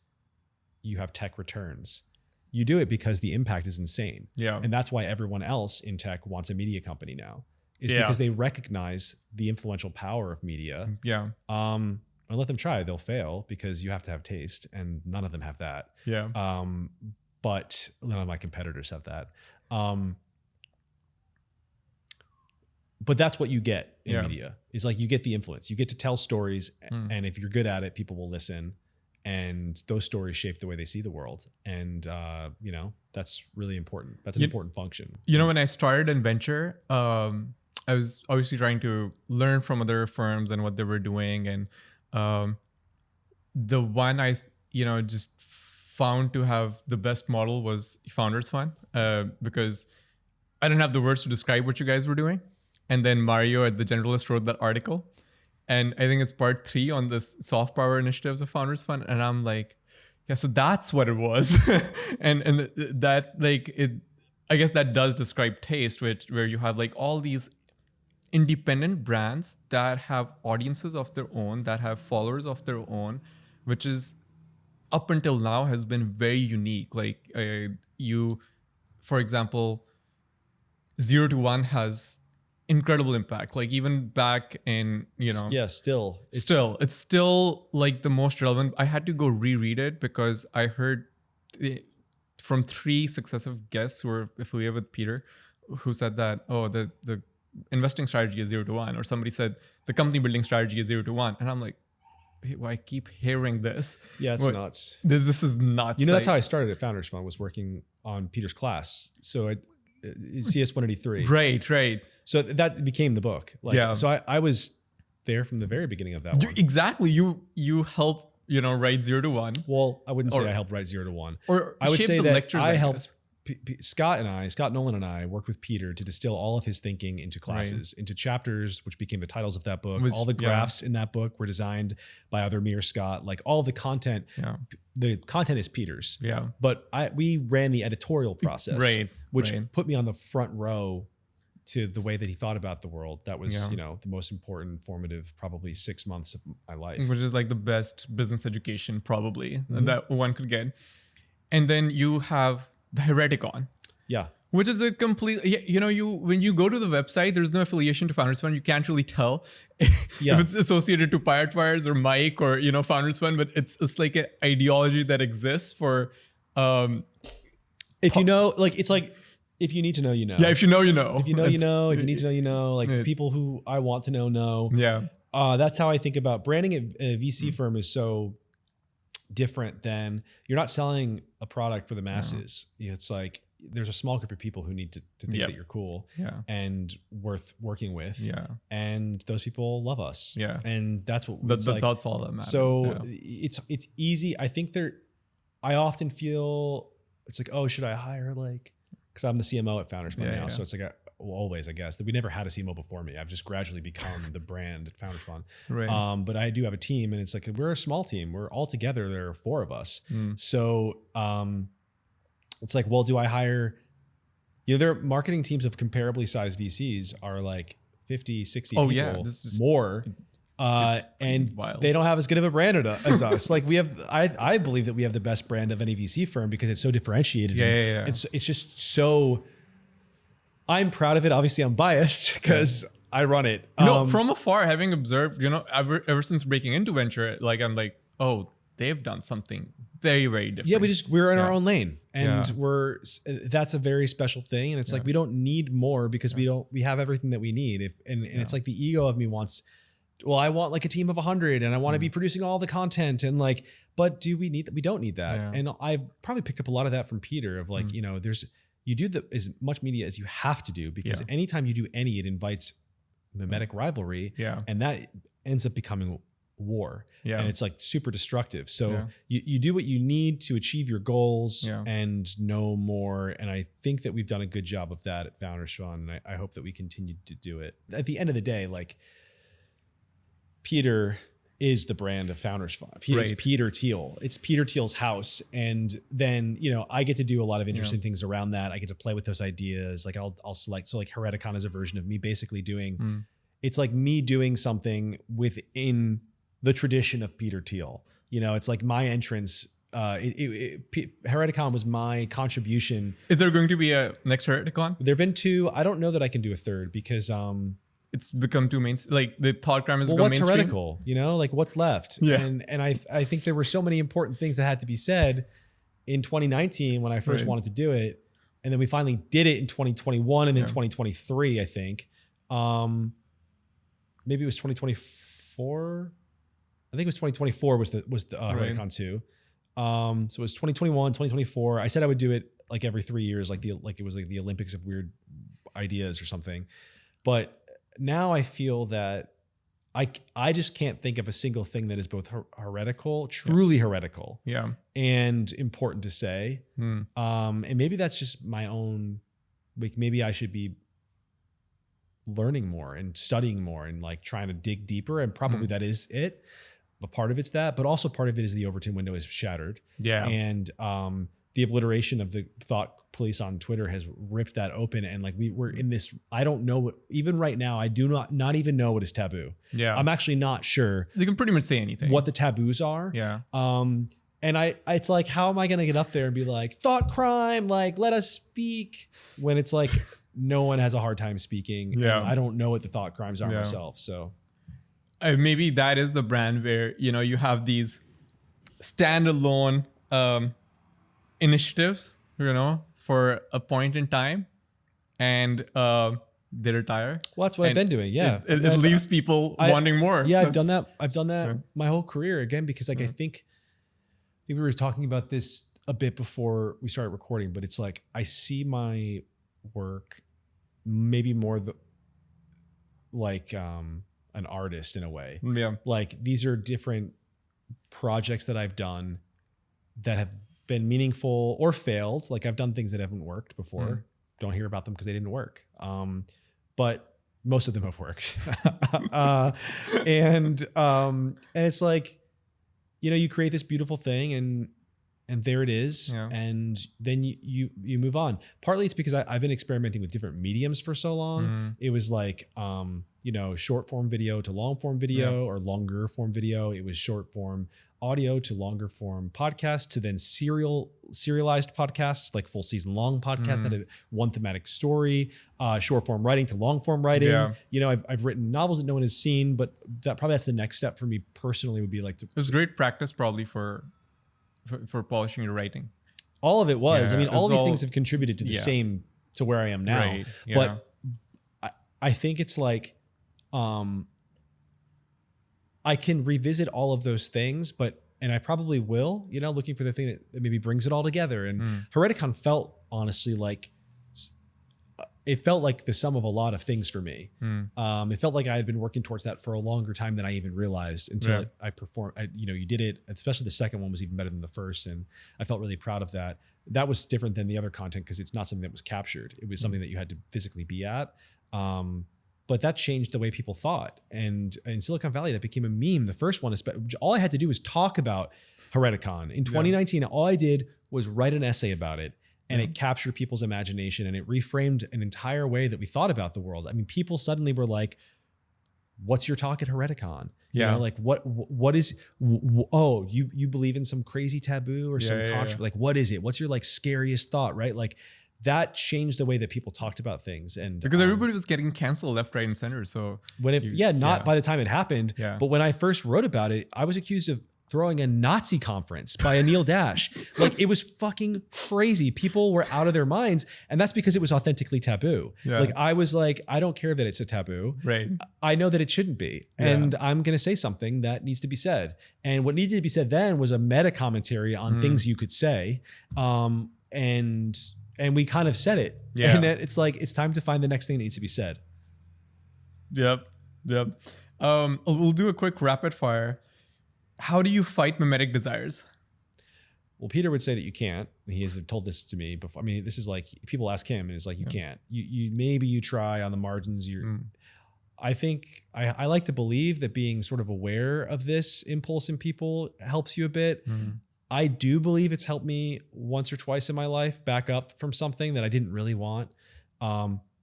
you have tech returns. You do it because the impact is insane. Yeah. And that's why everyone else in tech wants a media company now, is because they recognize the influential power of media. Yeah. And let them try. They'll fail because you have to have taste, and none of them have that. Yeah. But none of my competitors have that. But that's what you get in media. Is like you get the influence. You get to tell stories, and if you're good at it, people will listen. And those stories shape the way they see the world. And, you know, that's really important. That's an important function. You know, when I started in venture, I was obviously trying to learn from other firms and what they were doing. And the one I, you know, just found to have the best model was Founders Fund, because I didn't have the words to describe what you guys were doing. And then Mario at The Generalist wrote that article. And I think it's part 3 on this soft power initiatives of Founders Fund. And I'm like, yeah, so that's what it was. and that like it, I guess that does describe taste, where you have like all these independent brands that have audiences of their own, that have followers of their own, which is up until now has been very unique. Like you, for example, 0 to 1 has incredible impact. Like even back in, you know, it's still like the most relevant. I had to go reread it because I heard from 3 successive guests who were affiliated with Peter, who said that, oh, the investing strategy is 0 to 1, or somebody said the company building strategy is 0 to 1, and I'm like, well, I keep hearing this. Yeah, it's nuts. This is nuts. You know, that's how I started at Founders Fund, was working on Peter's class. So CS 183. Right. So that became the book. Like, so I was there from the very beginning of that one. Exactly. You helped, you know, write 0 to 1. Well, I wouldn't say I helped write 0 to 1. Or I would say the that lectures, I helped Scott Nolan and I worked with Peter to distill all of his thinking into classes, into chapters, which became the titles of that book. All the graphs in that book were designed by either me or Scott. Like all the content, the content is Peter's. Yeah. But we ran the editorial process, which right. put me on the front row to the way that he thought about the world. That was, you know, the most important, formative, probably 6 months of my life. Which is like the best business education probably that one could get. And then you have the Hereticon. Yeah. Which is a complete, you know, when you go to the website, there's no affiliation to Founders Fund. You can't really tell if it's associated to Pirate Wires or Mike or, you know, Founders Fund, but it's like an ideology that exists for, if you know, like, it's like, if you need to know, you know. Yeah, if you know, you know. If you know, you know. If you need to know, you know. Like the people who I want to know. Yeah. That's how I think about branding. A VC firm is so different than, you're not selling a product for the masses. It's like there's a small group of people who need to think that you're cool and worth working with. Yeah. And those people love us. Yeah. And that's what that's all that matters. So it's easy. I think I often feel it's like, oh, should I hire like, because I'm the CMO at Founders Fund now. So it's like, always, I guess, that we never had a CMO before me. I've just gradually become the brand at Founders Fund. Right. But I do have a team, and it's like, we're a small team. We're all together. There are 4 of us. So it's like, well, do I hire, you know, their marketing teams of comparably sized VCs are like 50, 60 people this is more. And wild. They don't have as good of a brand as us. Like we have, I believe that we have the best brand of any VC firm because it's so differentiated. It's just so, I'm proud of it. Obviously I'm biased because I run it. No, from afar, having observed, you know, ever since breaking into venture, like I'm like, oh, they've done something very, very different. Yeah, we're in our own lane, and that's a very special thing. And it's like, we don't need more because we have everything that we need. And it's like the ego of me wants, well, I want like a team of 100 and I want to be producing all the content and like, but do we need that? We don't need that. Yeah. And I probably picked up a lot of that from Peter of like, you know, you do as much media as you have to do because anytime you do it invites mimetic rivalry. Yeah. And that ends up becoming war. Yeah. And it's like super destructive. So Yeah. you do what you need to achieve your goals Yeah. and no more. And I think that we've done a good job of that at Founders Fund. And I hope that we continue to do it. At the end of the day, like Peter is the brand of Founders Fund. It's Peter Thiel. It's Peter Thiel's house. And then, you know, I get to do a lot of interesting things around that. I get to play with those ideas. Like I'll select, so like Hereticon is a version of me basically doing, it's like me doing something within the tradition of Peter Thiel. You know, it's like my entrance. Hereticon was my contribution. Is there going to be a next Hereticon? There've been 2. I don't know that I can do a third because, it's become too mainstream. Like the thought crime has become what's mainstream. heretical, you know, like what's left. Yeah. And I think there were so many important things that had to be said in 2019 when I first wanted to do it. And then we finally did it in 2021 and then 2023, I think. Maybe it was 2024. I think it was 2024 was the Hereticon 2. So it was 2021, 2024. I said I would do it like every 3 years, like it was like the Olympics of weird ideas or something. But now I feel that I just can't think of a single thing that is both heretical, truly heretical, and important to say. And maybe that's just my own, like maybe I should be learning more and studying more and like trying to dig deeper. And probably that is it. But part of it's that, but also part of it is the Overton window is shattered. Yeah. And the obliteration of the thought police on Twitter has ripped that open. And like we're in this, I don't know what, even right now, I do not even know what is taboo. Yeah. I'm actually not sure. They can pretty much say anything. What the taboos are. Yeah. And it's like, how am I going to get up there and be like, thought crime, like, let us speak, when it's like, no one has a hard time speaking. Yeah. I don't know what the thought crimes are myself. So maybe that is the brand where, you know, you have these standalone initiatives, you know, for a point in time, and they retire. Well, that's what I've been doing. Yeah. It leaves people wanting more. Yeah. I've done that. I've done that my whole career again, because like, I think we were talking about this a bit before we started recording, but it's like, I see my work maybe more like an artist in a way. Yeah. Like these are different projects that I've done that have been meaningful or failed. Like I've done things that haven't worked before. Don't hear about them because they didn't work. But most of them have worked. And it's like, you know, you create this beautiful thing and there it is. Yeah. And then you move on. Partly it's because I've been experimenting with different mediums for so long. It was like, you know, short form video to long form video or longer form video. It was short form audio to longer form podcast to then serialized podcasts, like full season long podcasts that have one thematic story, short form writing to long form writing. Yeah. You know, I've written novels that no one has seen, but that's the next step for me personally would be like to. It was great practice probably for polishing your writing. All of it was. I mean, all of these things have contributed to the same, to where I am now. Right. Yeah. But I think it's like, I can revisit all of those things, and I probably will, you know, looking for the thing that maybe brings it all together. And Hereticon felt honestly like, it felt like the sum of a lot of things for me. It felt like I had been working towards that for a longer time than I even realized until I performed. You know, you did it, especially the second one was even better than the first. And I felt really proud of that. That was different than the other content because it's not something that was captured. It was something that you had to physically be at. But that changed the way people thought. And in Silicon Valley, that became a meme. The first one, all I had to do was talk about Hereticon. In 2019, all I did was write an essay about it. And it captured people's imagination and it reframed an entire way that we thought about the world. I mean, people suddenly were like, what's your talk at Hereticon? You know, like what is, you believe in some crazy taboo or some controversy? Like, what is it? What's your like scariest thought? Right? Like that changed the way that people talked about things. And because everybody was getting canceled left, right, and center. So when by the time it happened, but when I first wrote about it, I was accused of throwing a Nazi conference by Anil Dash. Like it was fucking crazy. People were out of their minds. And that's because it was authentically taboo. Yeah. Like I was like, I don't care that it's a taboo. Right. I know that it shouldn't be. And I'm going to say something that needs to be said. And what needed to be said then was a meta commentary on things you could say. And we kind of said it. Yeah. And it's like, it's time to find the next thing that needs to be said. Yep. We'll do a quick rapid fire. How do you fight mimetic desires? Well, Peter would say that you can't. He has told this to me before. I mean, this is like people ask him, and it's like you can't. You maybe you try on the margins. I think I like to believe that being sort of aware of this impulse in people helps you a bit. I do believe it's helped me once or twice in my life back up from something that I didn't really want.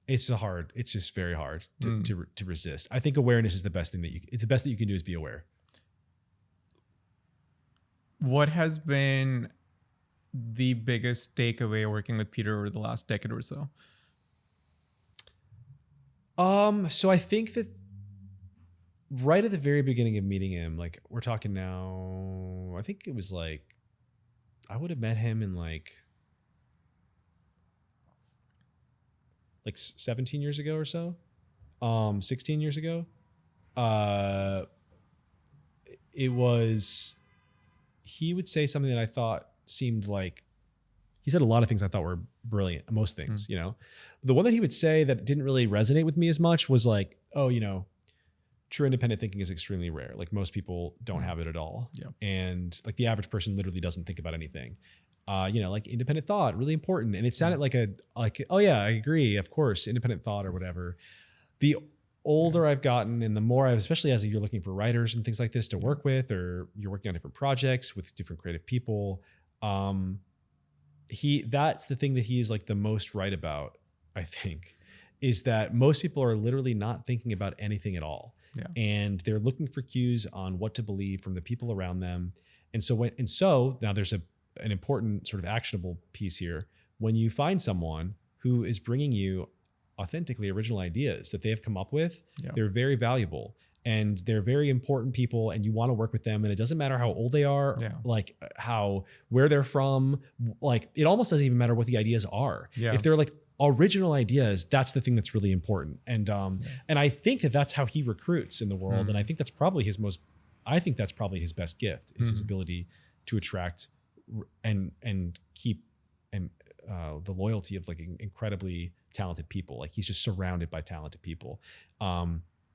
It's just very hard to resist. I think awareness is the best thing it's the best that you can do is be aware. What has been the biggest takeaway working with Peter over the last decade or so? So I think that right at the very beginning of meeting him, like we're talking now, I think it was like, I would have met him in like 17 years ago or so, 16 years ago. He would say something that I thought seemed like, he said a lot of things I thought were brilliant, most things, you know. The one that he would say that didn't really resonate with me as much was like, oh, you know, true independent thinking is extremely rare. Like most people don't have it at all. Yeah. And like the average person literally doesn't think about anything. You know, like independent thought, really important. And it sounded like oh yeah, I agree. Of course, independent thought or whatever. The older I've gotten and the more especially as you're looking for writers and things like this to work with, or you're working on different projects with different creative people, that's the thing that he's like the most right about, I think, is that most people are literally not thinking about anything at all. Yeah. And they're looking for cues on what to believe from the people around them. And so now there's an important sort of actionable piece here. When you find someone who is bringing you authentically original ideas that they have come up with, they're very valuable and they're very important people, and you want to work with them. And it doesn't matter how old they are, like where they're from, like it almost doesn't even matter what the ideas are. Yeah. If they're like original ideas, that's the thing that's really important. And and I think that that's how he recruits in the world. And I think that's probably his best gift is his ability to attract and keep the loyalty of like incredibly talented people. Like he's just surrounded by talented people.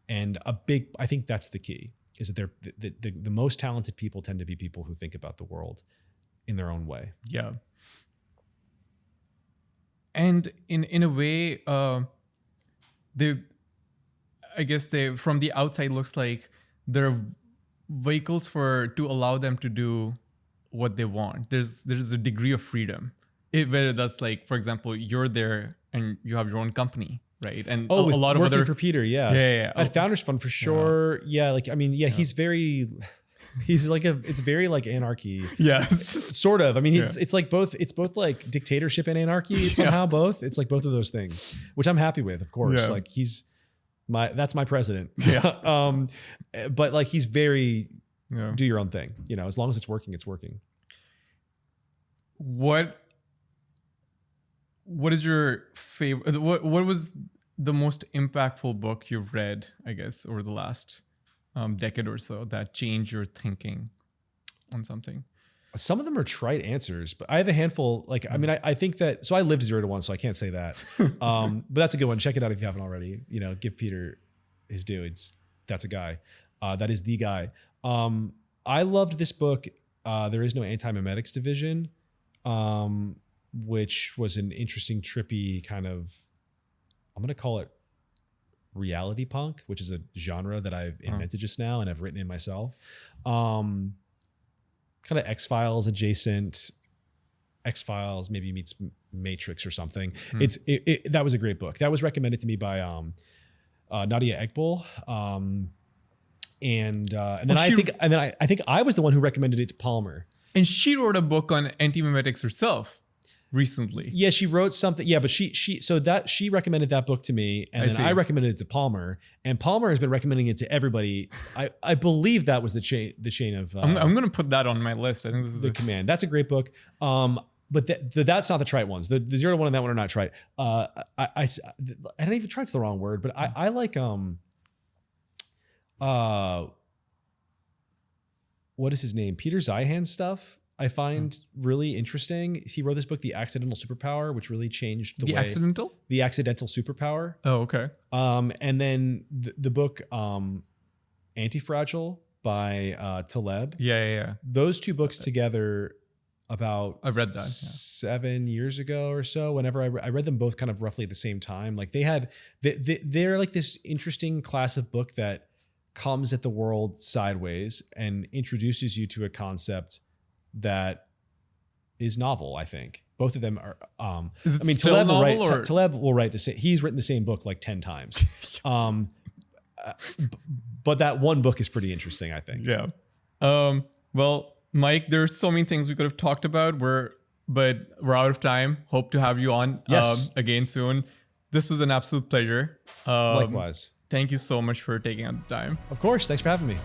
And I think that's the key, is that the most talented people tend to be people who think about the world in their own way. Yeah. And in a way, I guess from the outside looks like there are vehicles to allow them to do what they want. There's a degree of freedom. Whether that's like, for example, you're there and you have your own company, right? And a lot of working for Peter, yeah. At Founders Fund for sure. Yeah, like I mean, he's very it's very like anarchy. Yeah, sort of. I mean, it's like both. It's both like dictatorship and anarchy. It's somehow both. It's like both of those things, which I'm happy with, of course. Yeah. Like that's my president. Yeah. But like he's very do your own thing. You know, as long as it's working, it's working. What is your favorite? What was the most impactful book you've read, I guess, over the last decade or so that changed your thinking on something? Some of them are trite answers, but I have a handful. Like, I mean, I think that, so I lived 0 to 1, so I can't say that. But that's a good one. Check it out if you haven't already. You know, give Peter his due. That's a guy. That is the guy. I loved this book. There is no anti-memetics division, which was an interesting, trippy kind of, I'm going to call it reality punk, which is a genre that I've invented just now and I've written in myself. Kind of X-Files adjacent. X-Files maybe meets Matrix or something. That was a great book. That was recommended to me by Nadia Ekbol. And then I think I was the one who recommended it to Palmer. And she wrote a book on anti-memetics herself recently. Yeah, she wrote something. Yeah, but she recommended that book to me, and then I recommended it to Palmer, and Palmer has been recommending it to everybody. I believe that was the chain of. I'm going to put that on my list. I think this is the command. That's a great book. But that's not the trite ones. The 0 to 1 and that one are not trite. I don't even trite's the wrong word, but I like what is his name? Peter Zeihan's stuff I find really interesting. He wrote this book, The Accidental Superpower, which really changed the Accidental Superpower. Oh, okay. And then the book Anti-Fragile, by Taleb. Yeah. Those two books together about I read that 7 years ago or so. Whenever I read them both kind of roughly at the same time. Like they're like this interesting class of book that comes at the world sideways and introduces you to a concept that is novel. I think both of them are. Is it still novel, Taleb will write the same. He's written the same book like 10 times. But that one book is pretty interesting, I think. Yeah. Well, Mike, there's so many things we could have talked about. But we're out of time. Hope to have you on again soon. This was an absolute pleasure. Likewise. Thank you so much for taking out the time. Of course. Thanks for having me.